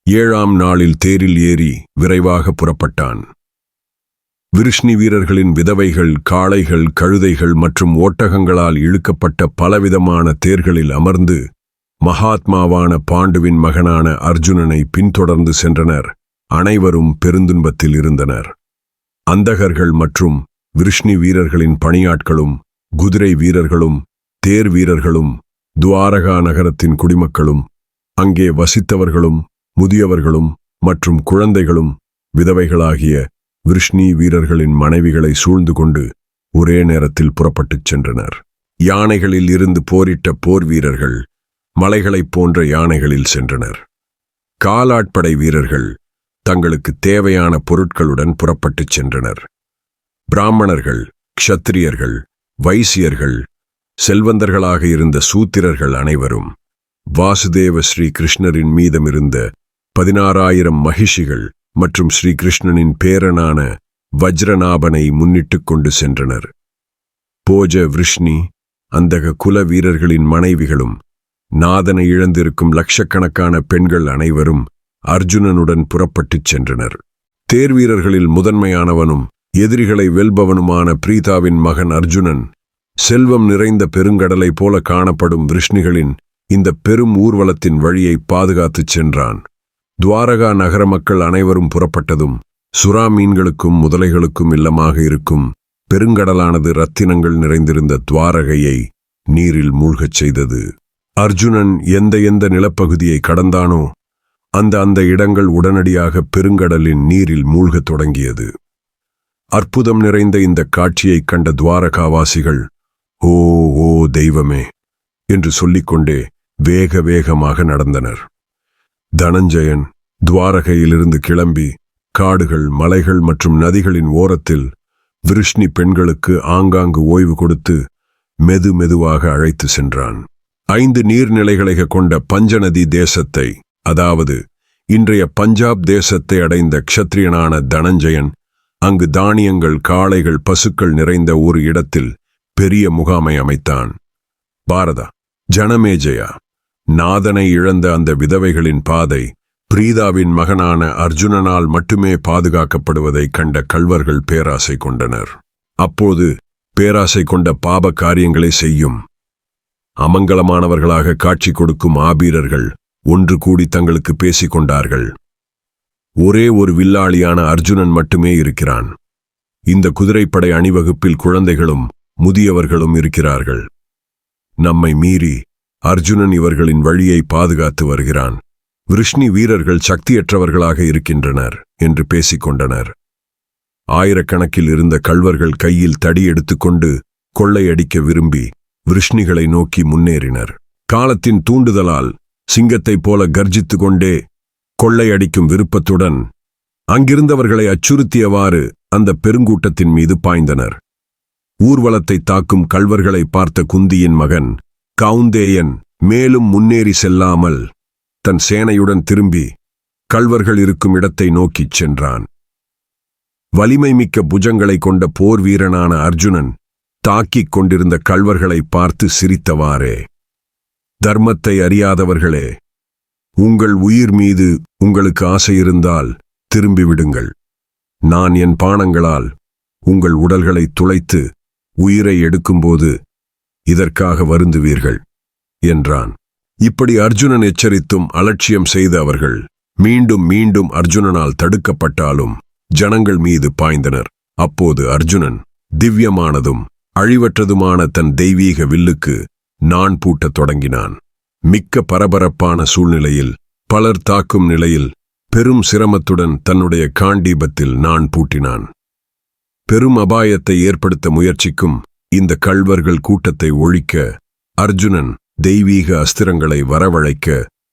7ஆம் நாளில் தேரில் ஏறி விரைவாக புறப்பட்டான். விருஷ்ணி வீரர்களின் விதவைகள், காளைகள், கழுதைகள் மற்றும் ஒட்டகங்களால் இழுக்கப்பட்ட பலவிதமான தேர்களில் அமர்ந்து மகாத்மாவான பாண்டுவின் மகனான அர்ஜுனனை பின்தொடர்ந்து சென்றனர். அனைவரும் பெருந்துன்பத்தில் இருந்தனர். அந்தகர்கள் மற்றும் விருஷ்ணி வீரர்களின் பணியாட்களும் குதிரை வீரர்களும் தேர் வீரர்களும் துவாரகா நகரத்தின் குடிமக்களும் அங்கே வசித்தவர்களும் முதியவர்களும் மற்றும் குழந்தைகளும் விதவைகளாகிய விருஷ்ணி வீரர்களின் மனைவிகளை சூழ்ந்து கொண்டு ஒரே நேரத்தில் புறப்பட்டுச் சென்றனர். யானைகளில் இருந்து போரிட்ட போர் வீரர்கள் மலைகளைப் போன்ற யானைகளில் சென்றனர். காலாட்படை வீரர்கள் தங்களுக்கு தேவையான பொருட்களுடன் புறப்பட்டுச் சென்றனர். பிராமணர்கள், க்ஷத்திரியர்கள், வைசியர்கள், செல்வந்தர்களாக இருந்த சூத்திரர்கள் அனைவரும் வாசுதேவ ஸ்ரீ கிருஷ்ணரின் மீதமிருந்த 16,000 மகிஷிகள் மற்றும் ஸ்ரீ கிருஷ்ணனின் பேரனான வஜ்ரநாபனை முன்னிட்டுக் கொண்டு சென்றனர். போஜ, விருஷ்ணி, அந்தக குல வீரர்களின் மனைவிகளும் நாதனை இழந்திருக்கும் லட்சக்கணக்கான பெண்கள் அனைவரும் அர்ஜுனனுடன் புறப்பட்டுச் சென்றனர். தேர் வீரர்களில் முதன்மையானவனும் எதிரிகளை வெல்பவனுமான பிரீதாவின் மகன் அர்ஜுனன் செல்வம் நிறைந்த பெருங்கடலை போல காணப்படும் விருஷ்ணிகளின் இந்த பெரும் ஊர்வலத்தின் வழியை பாதுகாத்துச் சென்றான். துவாரகா நகர மக்கள் அனைவரும் புறப்பட்டதும் சுறா மீன்களுக்கும் முதலைகளுக்கும் இல்லமாக இருக்கும் பெருங்கடலானது ரத்தினங்கள் நிறைந்திருந்த துவாரகையை நீரில் மூழ்கச் செய்தது. அர்ஜுனன் எந்த எந்த நிலப்பகுதியை கடந்தானோ அந்த இடங்கள் உடனடியாக பெருங்கடலின் நீரில் மூழ்கத் தொடங்கியது. அற்புதம் நிறைந்த இந்த காட்சியைக் கண்ட துவாரகாவாசிகள் ஓ ஓ தெய்வமே என்று சொல்லிக்கொண்டே வேக வேகமாக நடந்தனர். தனஞ்சயன் துவாரகையிலிருந்து கிளம்பி காடுகள், மலைகள் மற்றும் நதிகளின் ஓரத்தில் விருஷ்ணி பெண்களுக்கு ஆங்காங்கு ஓய்வு கொடுத்து மெதுவாக அழைத்து சென்றான். 5 நீர்நிலைகளை கொண்ட பஞ்சநதி தேசத்தை, அதாவது இன்றைய பஞ்சாப் தேசத்தை அடைந்த க்ஷத்ரியனான தனஞ்சயன் அங்கு தானியங்கள், காளைகள், பசுக்கள் நிறைந்த ஒரு இடத்தில் பெரிய முகாமை அமைத்தான். பாரதா, ஜனமேஜயா, நாதனை இழந்த அந்த விதவைகளின் பாதை பிரீதாவின் மகனான அர்ஜுனனால் மட்டுமே பாதுகாக்கப்படுவதைக் கண்ட கள்வர்கள் பேராசை கொண்டனர். அப்போது பேராசை கொண்ட பாப காரியங்களை செய்யும் அமங்கலமானவர்களாக காட்சி கொடுக்கும் ஆபீரர்கள் ஒன்று கூடி தங்களுக்கு பேசிக் கொண்டார்கள். ஒரே ஒரு வில்லாளியான அர்ஜுனன் மட்டுமே இருக்கிறான். இந்த குதிரைப்படை அணிவகுப்பில் குழந்தைகளும் முதியவர்களும் இருக்கிறார்கள். நம்மை மீறி அர்ஜுனன் இவர்களின் வழியை பாதுகாத்து வருகிறான். விருஷ்ணி வீரர்கள் சக்தியற்றவர்களாக இருக்கின்றனர் என்று பேசிக்கொண்டனர். ஆயிரக்கணக்கில் இருந்த கள்வர்கள் கையில் தடி எடுத்துக்கொண்டு கொள்ளையடிக்க விரும்பி விருஷ்ணிகளை நோக்கி முன்னேறினர். காலத்தின் தூண்டுதலால் சிங்கத்தைப் போல கர்ஜித்து கொண்டே கொள்ளையடிக்கும் விருப்பத்துடன் அங்கிருந்தவர்களை அச்சுறுத்தியவாறு அந்த பெருங்கூட்டத்தின் மீது பாய்ந்தனர். ஊர்வலத்தை தாக்கும் கள்வர்களை பார்த்த குந்தியின் மகன் கவுந்தேயன் மேலும் முன்னேறி செல்லாமல் தன் சேனையுடன் திரும்பி கள்வர்கள் இருக்கும் இடத்தை நோக்கிச் சென்றான். வலிமை மிக்க புஜங்களை கொண்ட போர் வீரனான அர்ஜுனன் தாக்கிக் கொண்டிருந்த கள்வர்களை பார்த்து சிரித்தவாறே, தர்மத்தை அறியாதவர்களே, உங்கள் உயிர் மீது உங்களுக்கு ஆசையிருந்தால் திரும்பிவிடுங்கள். நான் என் பாணங்களால் உங்கள் உடல்களை துளைத்து உயிரை எடுக்கும்போது இதற்காக வருந்துவீர்கள் என்றான். இப்படி அர்ஜுனன் எச்சரித்தும் அலட்சியம் செய்த அவர்கள் மீண்டும் மீண்டும் அர்ஜுனனால் தடுக்கப்பட்டாலும் ஜனங்கள் மீது பாய்ந்தனர். அப்போது அர்ஜுனன் திவ்யமானதும் அழிவற்றதுமான தன் தெய்வீக வில்லுக்கு நான் பூட்டத் தொடங்கினான். மிக்க பரபரப்பான சூழ்நிலையில், பலர் தாக்கும் நிலையில் பெரும் சிரமத்துடன் தன்னுடைய காண்டீபத்தில் நான் பூட்டினான். பெரும் அபாயத்தை ஏற்படுத்த முயற்சிக்கும் இந்த கள்வர்கள் கூட்டத்தை ஒழிக்க அர்ஜுனன் தெய்வீக அஸ்திரங்களை வரவழைக்க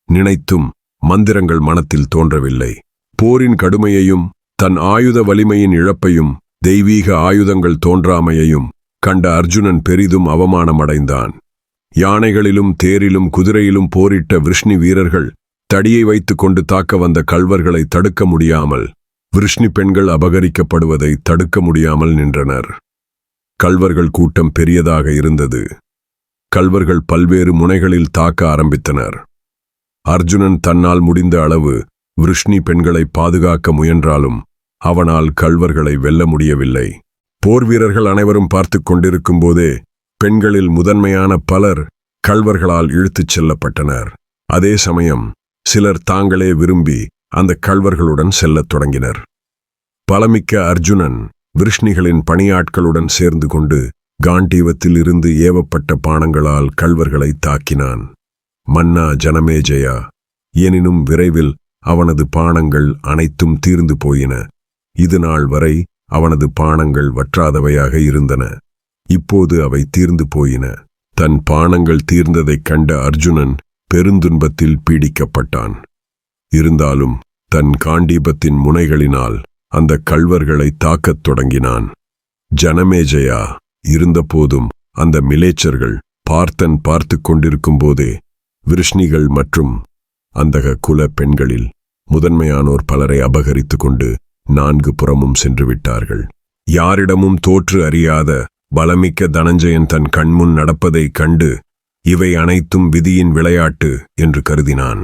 நினைத்தும் மந்திரங்கள் மனத்தில் தோன்றவில்லை. போரின் கடுமையையும் தன் ஆயுத வலிமையின் இழப்பையும் தெய்வீக ஆயுதங்கள் தோன்றாமையையும் கண்ட அர்ஜுனன் பெரிதும் அவமானமடைந்தான். யானைகளிலும் தேரிலும் குதிரையிலும் போரிட்ட விருஷ்ணி வீரர்கள் தடியை வைத்துக் கொண்டு தாக்க வந்த கள்வர்களை தடுக்க முடியாமல், விருஷ்ணி பெண்கள் அபகரிக்கப்படுவதை தடுக்க முடியாமல் நின்றனர். கள்வர்கள் கூட்டம் பெரியதாக இருந்தது. கள்வர்கள் பல்வேறு முனைகளில் தாக்க ஆரம்பித்தனர். அர்ஜுனன் தன்னால் முடிந்த அளவு விருஷ்ணி பெண்களை பாதுகாக்க முயன்றாலும் அவனால் கள்வர்களை வெல்ல முடியவில்லை. போர் வீரர்கள் அனைவரும் பார்த்து கொண்டிருக்கும் போதே பெண்களில் முதன்மையான பலர் கள்வர்களால் இழுத்துச் செல்லப்பட்டனர். அதே சமயம் சிலர் தாங்களே விரும்பி அந்த கள்வர்களுடன் செல்லத் தொடங்கினர். பலமிக்க அர்ஜுனன் விருஷ்ணிகளின் பணியாட்களுடன் சேர்ந்து கொண்டு காண்டீவத்தில் இருந்து ஏவப்பட்ட பாணங்களால் கள்வர்களை தாக்கினான். மன்னா ஜனமேஜயா, எனினும் விரைவில் அவனது பாணங்கள் அனைத்தும் தீர்ந்து போயின. இது நாள் வரை அவனது பாணங்கள் வற்றாதவையாக இருந்தன. இப்போது அவை தீர்ந்து போயின. தன் பாணங்கள் தீர்ந்ததைக் கண்ட அர்ஜுனன் பெருந்துன்பத்தில் பீடிக்கப்பட்டான். இருந்தாலும் தன் காண்டீபத்தின் முனைகளினால் அந்த கள்வர்களை தாக்கத் தொடங்கினான். ஜனமேஜயா, இருந்தபோதும் அந்த மிலேச்சர்கள் பார்த்தன் பார்த்து கொண்டிருக்கும் போதே விருஷ்ணிகள் மற்றும் அந்தக குல பெண்களில் முதன்மையானோர் பலரை அபகரித்து கொண்டு 4 புறமும் சென்று விட்டார்கள். யாரிடமும் தோற்று அறியாத பலமிக்க தனஞ்சயன் தன் கண்முன் நடப்பதைக் கண்டு இவை அனைத்தும் விதியின் விளையாட்டு என்று கருதினான்.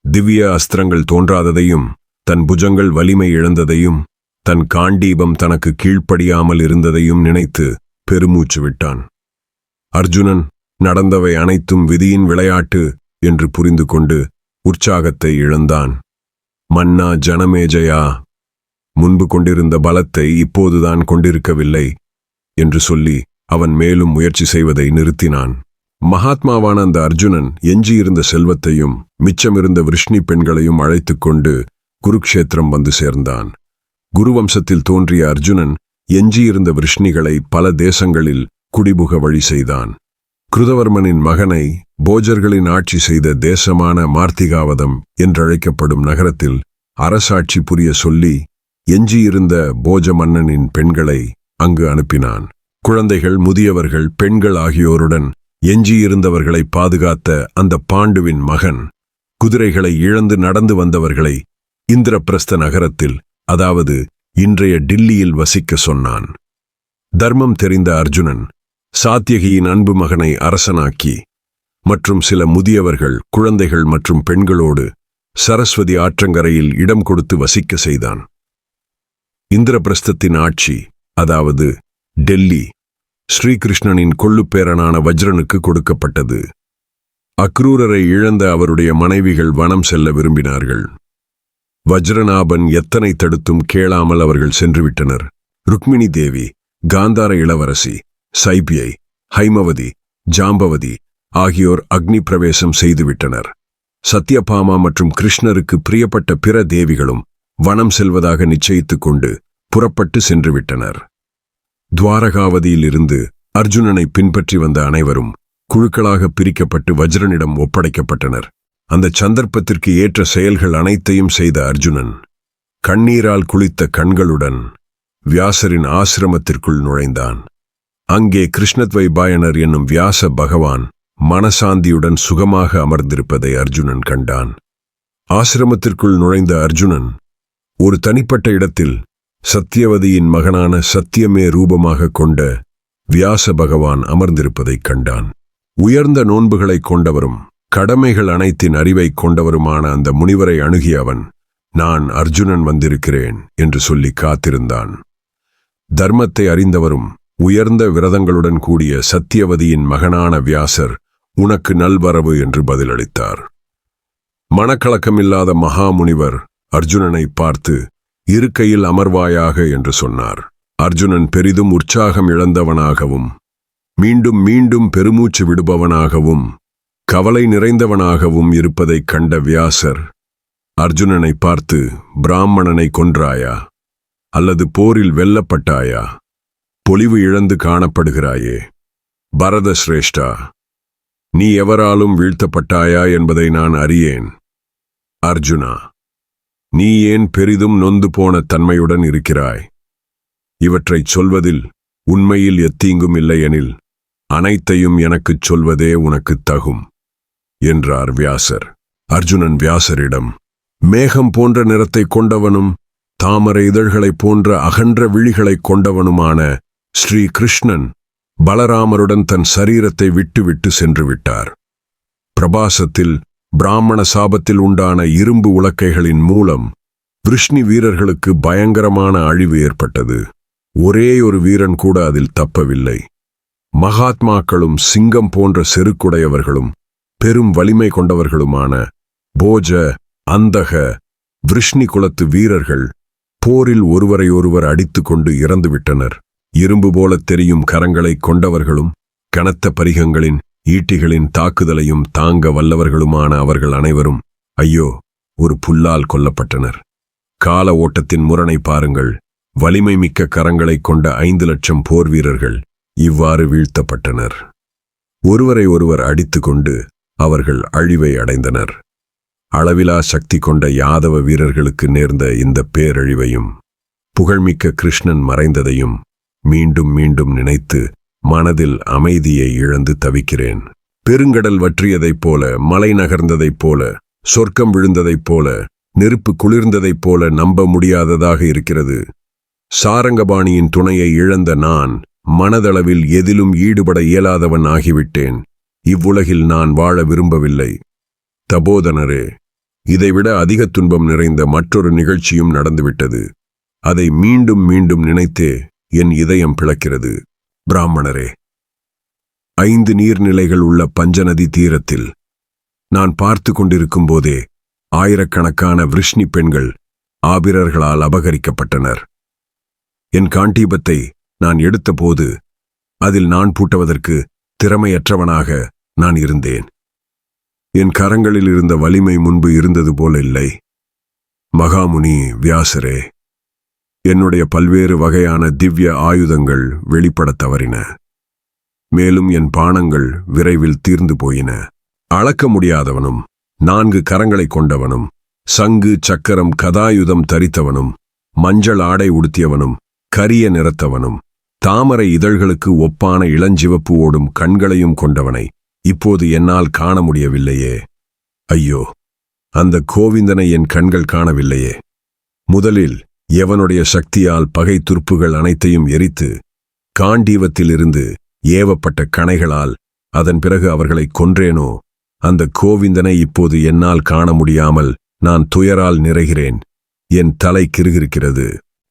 திவ்ய அஸ்திரங்கள் தோன்றாததையும், தன் புஜங்கள் வலிமை இழந்ததையும், தன் காண்டீபம் தனக்கு கீழ்ப்படியாமல் இருந்ததையும் நினைத்து பெருமூச்சு விட்டான். அர்ஜுனன் நடந்தவை அனைத்தும் விதியின் விளையாட்டு என்று புரிந்து கொண்டு உற்சாகத்தை இழந்தான். மன்னா ஜனமேஜயா, முன்பு கொண்டிருந்த பலத்தை இப்போதுதான் கொண்டிருக்கவில்லை என்று சொல்லி அவன் மேலும் முயற்சி செய்வதை நிறுத்தினான். மகாத்மாவான அந்த அர்ஜுனன் எஞ்சியிருந்த செல்வத்தையும் மிச்சமிருந்த விருஷ்ணி பெண்களையும் அழைத்துக் கொண்டு குருக்ஷேத்திரம் வந்து சேர்ந்தான். குருவம்சத்தில் தோன்றிய அர்ஜுனன் எஞ்சியிருந்த விருஷ்ணிகளை பல தேசங்களில் குடிபுக வழி செய்தான். கிருதவர்மனின் மகனை போஜர்களின் ஆட்சி செய்த தேசமான மார்த்திகாவதம் என்றழைக்கப்படும் நகரத்தில் அரசாட்சி புரிய சொல்லி எஞ்சியிருந்த போஜ மன்னனின் பெண்களை அங்கு அனுப்பினான். குழந்தைகள், முதியவர்கள், பெண்கள் ஆகியோருடன் எஞ்சியிருந்தவர்களை பாதுகாத்த அந்த பாண்டுவின் மகன் குதிரைகளை இழந்து நடந்து வந்தவர்களை இந்திரபிரஸ்த நகரத்தில், அதாவது இன்றைய டில்லியில் வசிக்க சொன்னான். தர்மம் தெரிந்த அர்ஜுனன் சாத்யகியின் அன்பு மகனை அரசனாக்கி மற்றும் சில முதியவர்கள், குழந்தைகள் மற்றும் பெண்களோடு சரஸ்வதி ஆற்றங்கரையில் இடம் கொடுத்து வசிக்க செய்தான். இந்திரபிரஸ்தத்தின் ஆட்சி, அதாவது டெல்லி, ஸ்ரீகிருஷ்ணனின் கொள்ளுப்பேரனான வஜ்ரனுக்கு கொடுக்கப்பட்டது. அக்ரூரரை இழந்த அவருடைய மனைவிகள் வனம் செல்ல விரும்பினார்கள். வஜ்ரநாபன் எத்தனை தடுத்தும் கேளாமல் அவர்கள் சென்றுவிட்டனர். ருக்மிணி தேவி, காந்தார இளவரசி, சைபியை, ஹைமவதி, ஜாம்பவதி ஆகியோர் அக்னி பிரவேசம் செய்துவிட்டனர். சத்யபாமா மற்றும் கிருஷ்ணருக்கு பிரியப்பட்ட பிற தேவிகளும் வனம் செல்வதாக நிச்சயித்துக் கொண்டு புறப்பட்டு சென்றுவிட்டனர். துவாரகாவதியிலிருந்து அர்ஜுனனை பின்பற்றி வந்த அனைவரும் குழுக்களாக பிரிக்கப்பட்டு வஜ்ரனிடம் ஒப்படைக்கப்பட்டனர். அந்த சந்தர்ப்பத்திற்கு ஏற்ற செயல்கள் அனைத்தையும் செய்த அர்ஜுனன் கண்ணீரால் குளித்த கண்களுடன் வியாசரின் ஆசிரமத்திற்குள் நுழைந்தான். அங்கே கிருஷ்ணத்வைபாயனர் என்னும் வியாச பகவான் மனசாந்தியுடன் சுகமாக அமர்ந்திருப்பதை அர்ஜுனன் கண்டான். ஆசிரமத்திற்குள் நுழைந்த அர்ஜுனன் ஒரு தனிப்பட்ட இடத்தில் சத்தியவதியின் மகனான சத்தியமே ரூபமாக கொண்ட வியாச பகவான் அமர்ந்திருப்பதைக் கண்டான். உயர்ந்த நோன்புகளைக் கொண்டவரும் கடமைகள் அனைத்தின் அறிவை கொண்டவருமான அந்த முனிவரை அணுகிய அவன், நான் அர்ஜுனன் வந்திருக்கிறேன் என்று சொல்லி காத்திருந்தான். தர்மத்தை அறிந்தவரும் உயர்ந்த விரதங்களுடன் கூடிய சத்தியவதியின் மகனான வியாசர் உனக்கு நல்வரவு என்று பதிலளித்தார். மனக்கலக்கமில்லாத மகாமுனிவர் அர்ஜுனனை பார்த்து இருக்கையில் அமர்வாயாக என்று சொன்னார். அர்ஜுனன் பெரிதும் உற்சாகம் இழந்தவனாகவும் மீண்டும் மீண்டும் பெருமூச்சு விடுபவனாகவும் கவலை நிறைந்தவனாகவும் இருப்பதைக் கண்ட வியாசர் அர்ஜுனனை பார்த்து, பிராமணனை கொன்றாயா அல்லது போரில் வெல்லப்பட்டாயா? பொலிவு இழந்து காணப்படுகிறாயே. பரத சிரேஷ்டா, நீ எவராலும் வீழ்த்தப்பட்டாயா என்பதை நான் அறியேன். அர்ஜுனா, நீ ஏன் பெரிதும் நொந்து போன தன்மையுடன் இருக்கிறாய்? இவற்றைச் சொல்வதில் உண்மையில் எத்தீங்கும் இல்லையெனில் அனைத்தையும் எனக்குச் சொல்வதே உனக்குத் தகும் என்றார் வியாசர். அர்ஜுனன் வியாசரிடம், மேகம் போன்ற நிறத்தை கொண்டவனும் தாமரை இதழ்களைப் போன்ற அகன்ற விழிகளைக் கொண்டவனுமான ஸ்ரீ கிருஷ்ணன் பலராமருடன் தன் சரீரத்தை விட்டுவிட்டு சென்று விட்டார். பிரபாசத்தில் பிராமண சாபத்தில் உண்டான இரும்பு உலக்கைகளின் மூலம் விருஷ்ணி வீரர்களுக்கு பயங்கரமான அழிவு ஏற்பட்டது. ஒரே ஒரு வீரன் கூட அதில் தப்பவில்லை. மகாத்மாக்களும் சிங்கம் போன்ற செருக்குடையவர்களும் பெரும் வலிமை கொண்டவர்களுமான போஜ, அந்தக, விருஷ்ணி குலத்து வீரர்கள் போரில் ஒருவரையொருவர் அடித்துக்கொண்டு இறந்துவிட்டனர். இரும்பு போலத் தெரியும் கரங்களைக் கொண்டவர்களும் கனத்த பரிகங்களின் ஈட்டிகளின் தாக்குதலையும் தாங்க வல்லவர்களுமான அவர்கள் அனைவரும் ஐயோ ஒரு புல்லால் கொல்லப்பட்டனர். கால ஓட்டத்தின் முரணை பாருங்கள். வலிமை மிக்க கரங்களைக் கொண்ட 5 லட்சம் போர் வீரர்கள் இவ்வாறு வீழ்த்தப்பட்டனர். ஒருவரை ஒருவர் அடித்துக்கொண்டு அவர்கள் அழிவை அடைந்தனர். அளவிலா சக்தி கொண்ட யாதவ வீரர்களுக்கு நேர்ந்த இந்த பேரழிவையும் புகழ்மிக்க கிருஷ்ணன் மறைந்ததையும் மீண்டும் மீண்டும் நினைத்து மனதில் அமைதியை இழந்து தவிக்கிறேன். பெருங்கடல் வற்றியதைப் போல, மலை நகர்ந்ததைப் போல, சொர்க்கம் விழுந்ததைப் போல, நெருப்பு குளிர்ந்ததைப் போல நம்ப முடியாததாக இருக்கிறது. சாரங்கபாணியின் துணையை இழந்த நான் மனதளவில் எதிலும் ஈடுபட இயலாதவன் ஆகிவிட்டேன். இவ்வுலகில் நான் வாழ விரும்பவில்லை. தபோதனரே, இதைவிட அதிக துன்பம் நிறைந்த மற்றொரு நிகழ்ச்சியும் நடந்துவிட்டது. அதை மீண்டும் மீண்டும் நினைத்தே என் இதயம் பிளக்கிறது. பிராமணரே, 5 நீர்நிலைகள் உள்ள பஞ்சநதி தீரத்தில் நான் பார்த்து கொண்டிருக்கும் போதே ஆயிரக்கணக்கான விருஷ்ணி பெண்கள் ஆபிரர்களால் அபகரிக்கப்பட்டனர். என் காண்டீபத்தை நான் எடுத்தபோது அதில் நான் பூட்டுவதற்கு திறமையற்றவனாக நான் இருந்தேன். என் கரங்களில் இருந்த வலிமை முன்பு இருந்தது போல இல்லை. மகாமுனி வியாசரே, என்னுடைய பல்வேறு வகையான திவ்ய ஆயுதங்கள் வெளிப்படத் தவறின. மேலும் என் பானங்கள் விரைவில் தீர்ந்து போயின. அளக்க முடியாதவனும் 4 கரங்களை கொண்டவனும் சங்கு சக்கரம் கதாயுதம் தரித்தவனும் மஞ்சள் ஆடை உடுத்தியவனும் கரிய நிறத்தவனும் தாமரை இதழ்களுக்கு ஒப்பான இளஞ்சிவப்பு ஓடும் கண்களையும் கொண்டவனை இப்போது என்னால் காண முடியவில்லையே. ஐயோ, அந்த கோவிந்தனை என் கண்கள் காணவில்லையே. முதலில் எவனுடைய சக்தியால் பகை துருப்புகள் அனைத்தையும் எரித்து காண்டீவத்திலிருந்து ஏவப்பட்ட கணைகளால் அதன் பிறகு அவர்களை கொன்றேனோ, அந்த கோவிந்தனை இப்போது என்னால் காண முடியாமல் நான் துயரால் நிறைகிறேன். என் தலை கிறுகிறுக்கிறது.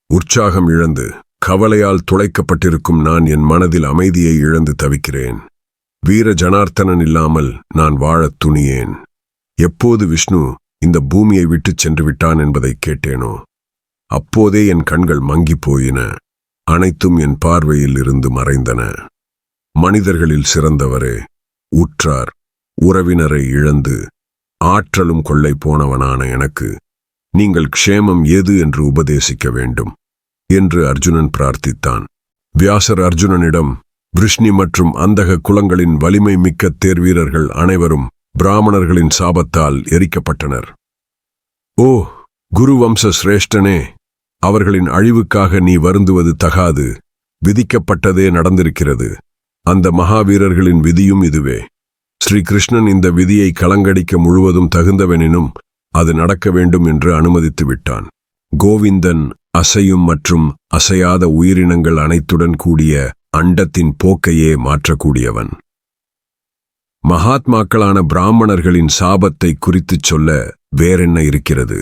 உற்சாகம் இழந்து கவலையால் துளைக்கப்பட்டிருக்கும் நான் என் மனதில் அமைதியை இழந்து தவிக்கிறேன். வீர ஜனார்த்தனன் இல்லாமல் நான் வாழத் துணியேன். எப்போது விஷ்ணு இந்த பூமியை விட்டுச் சென்று விட்டான் என்பதை கேட்டேனோ, அப்போதே என் கண்கள் மங்கிப் போயின. அனைத்தும் என் பார்வையில் இருந்து மறைந்தன. மனிதர்களில் சிறந்தவரே, உற்றார் உறவினரை இழந்து ஆற்றலும் கொள்ளை போனவனான எனக்கு நீங்கள் க்ஷேமம் ஏது என்று உபதேசிக்க வேண்டும் என்று அர்ஜுனன் பிரார்த்தித்தான். வியாசர் அர்ஜுனனிடம், விருஷ்ணி மற்றும் அந்தக குலங்களின் வலிமை மிக்க தேர்வீரர்கள் அனைவரும் பிராமணர்களின் சாபத்தால் எரிக்கப்பட்டனர். ஓ குருவம்ச சிரேஷ்டனே, அவர்களின் அழிவுக்காக நீ வருந்துவது தகாது. விதிக்கப்பட்டதே நடந்திருக்கிறது. அந்த மகாவீரர்களின் விதியும் இதுவே. ஸ்ரீகிருஷ்ணன் இந்த விதியை கலங்கடிக்க முழுவதும் தகுந்தவெனினும் அது நடக்க வேண்டும் என்று அனுமதித்து விட்டான். கோவிந்தன் அசையும் மற்றும் அசையாத உயிரினங்கள் அனைத்துடன் கூடிய அண்டத்தின் போக்கையே மாற்றக்கூடியவன். மகாத்மாக்களான பிராமணர்களின் சாபத்தை குறித்துச் சொல்ல வேறென்ன இருக்கிறது?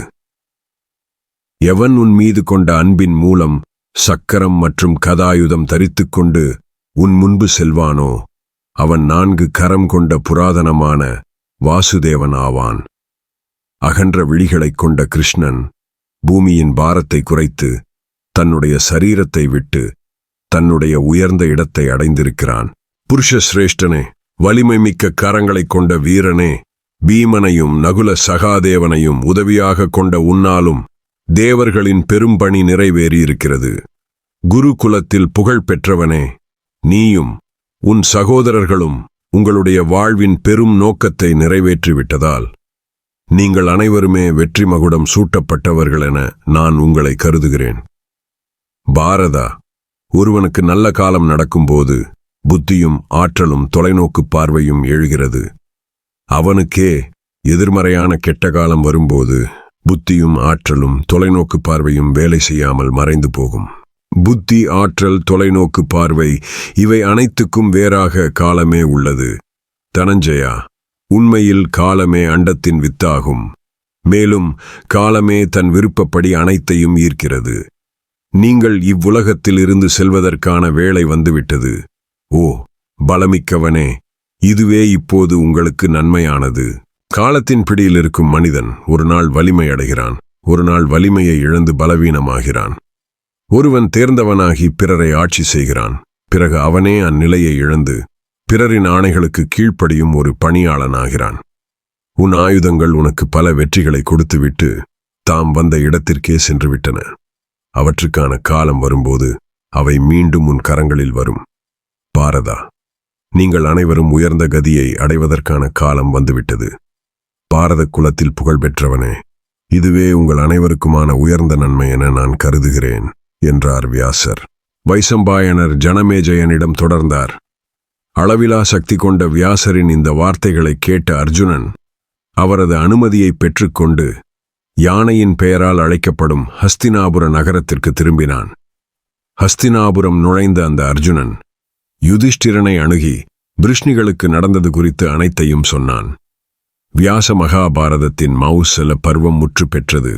எவன் உன் மீது கொண்ட அன்பின் மூலம் சக்கரம் மற்றும் கதாயுதம் தரித்துக்கொண்டு உன் முன்பு செல்வானோ, அவன் 4 கரம் கொண்ட புராதனமான வாசுதேவன் ஆவான். அகன்ற விழிகளைக் கொண்ட கிருஷ்ணன் பூமியின் பாரத்தை குறைத்து தன்னுடைய சரீரத்தை விட்டு தன்னுடைய உயர்ந்த இடத்தை அடைந்திருக்கிறான். புருஷ சிரேஷ்டனே, வலிமை மிக்க கரங்களைக் கொண்ட வீரனே, பீமனையும் நகுல சகாதேவனையும் உதவியாக கொண்ட உன்னாலும் தேவர்களின் பெரும்பணி நிறைவேறியிருக்கிறது. குருகுலத்தில் புகழ் பெற்றவனே, நீயும் உன் சகோதரர்களும் உங்களுடைய வாழ்வின் பெரும் நோக்கத்தை நிறைவேற்றிவிட்டதால் நீங்கள் அனைவருமே வெற்றி மகுடம் சூட்டப்பட்டவர்கள் என நான் உங்களை கருதுகிறேன். பாரதா, ஒருவனுக்கு நல்ல காலம் நடக்கும்போது புத்தியும் ஆற்றலும் தொலைநோக்கு பார்வையும் எழுகிறது. அவனுக்கே எதிர்மறையான கெட்ட காலம் வரும்போது புத்தியும் ஆற்றலும் தொலைநோக்கு பார்வையும் வேலை செய்யாமல் மறைந்து போகும். புத்தி, ஆற்றல், தொலைநோக்கு பார்வை இவை அனைத்துக்கும் வேறாக காலமே உள்ளது. தனஞ்சயா, உண்மையில் காலமே அண்டத்தின் வித்தாகும். மேலும் காலமே தன் விருப்பப்படி அனைத்தையும் ஈர்க்கிறது. நீங்கள் இவ்வுலகத்தில் இருந்து செல்வதற்கான வேளை வந்துவிட்டது. ஓ பலமிக்கவனே, இதுவே இப்போது உங்களுக்கு நன்மையானது. காலத்தின் பிடியில் இருக்கும் மனிதன் ஒரு நாள் வலிமை அடைகிறான், ஒரு நாள் வலிமையை இழந்து பலவீனமாகிறான். ஒருவன் தேர்ந்தவனாகி பிறரை ஆட்சி செய்கிறான், பிறகு அவனே அந்நிலையை இழந்து பிறரின் ஆணைகளுக்கு கீழ்ப்படியும் ஒரு பணியாளனாகிறான். உன் ஆயுதங்கள் உனக்கு பல வெற்றிகளை கொடுத்துவிட்டு தாம் வந்த இடத்திற்கே சென்று விட்டன. அவற்றுக்கான காலம் வரும்போது அவை மீண்டும் உன் கரங்களில் வரும். பாரதா, நீங்கள் அனைவரும் உயர்ந்த கதியை அடைவதற்கான காலம் வந்துவிட்டது. பாரத குலத்தில் புகழ் பெற்றவனே, இதுவே உங்கள் அனைவருக்குமான உயர்ந்த நன்மை என நான் கருதுகிறேன் என்றார் வியாசர். வைசம்பாயனர் ஜனமேஜயனிடம் தொடர்ந்தார். அளவிலா சக்தி கொண்ட வியாசரின் இந்த வார்த்தைகளை கேட்ட அர்ஜுனன் அவரது அனுமதியை பெற்றுக்கொண்டு யானையின் பெயரால் அழைக்கப்படும் ஹஸ்தினாபுர நகரத்திற்கு திரும்பினான். ஹஸ்தினாபுரம் நுழைந்த அந்த அர்ஜுனன் யுதிஷ்டிரனை அணுகி விருஷ்ணிகளுக்கு நடந்தது குறித்து அனைத்தையும் சொன்னான். வியாச மகாபாரதத்தின் மௌசல பருவம் முற்று பெற்றது.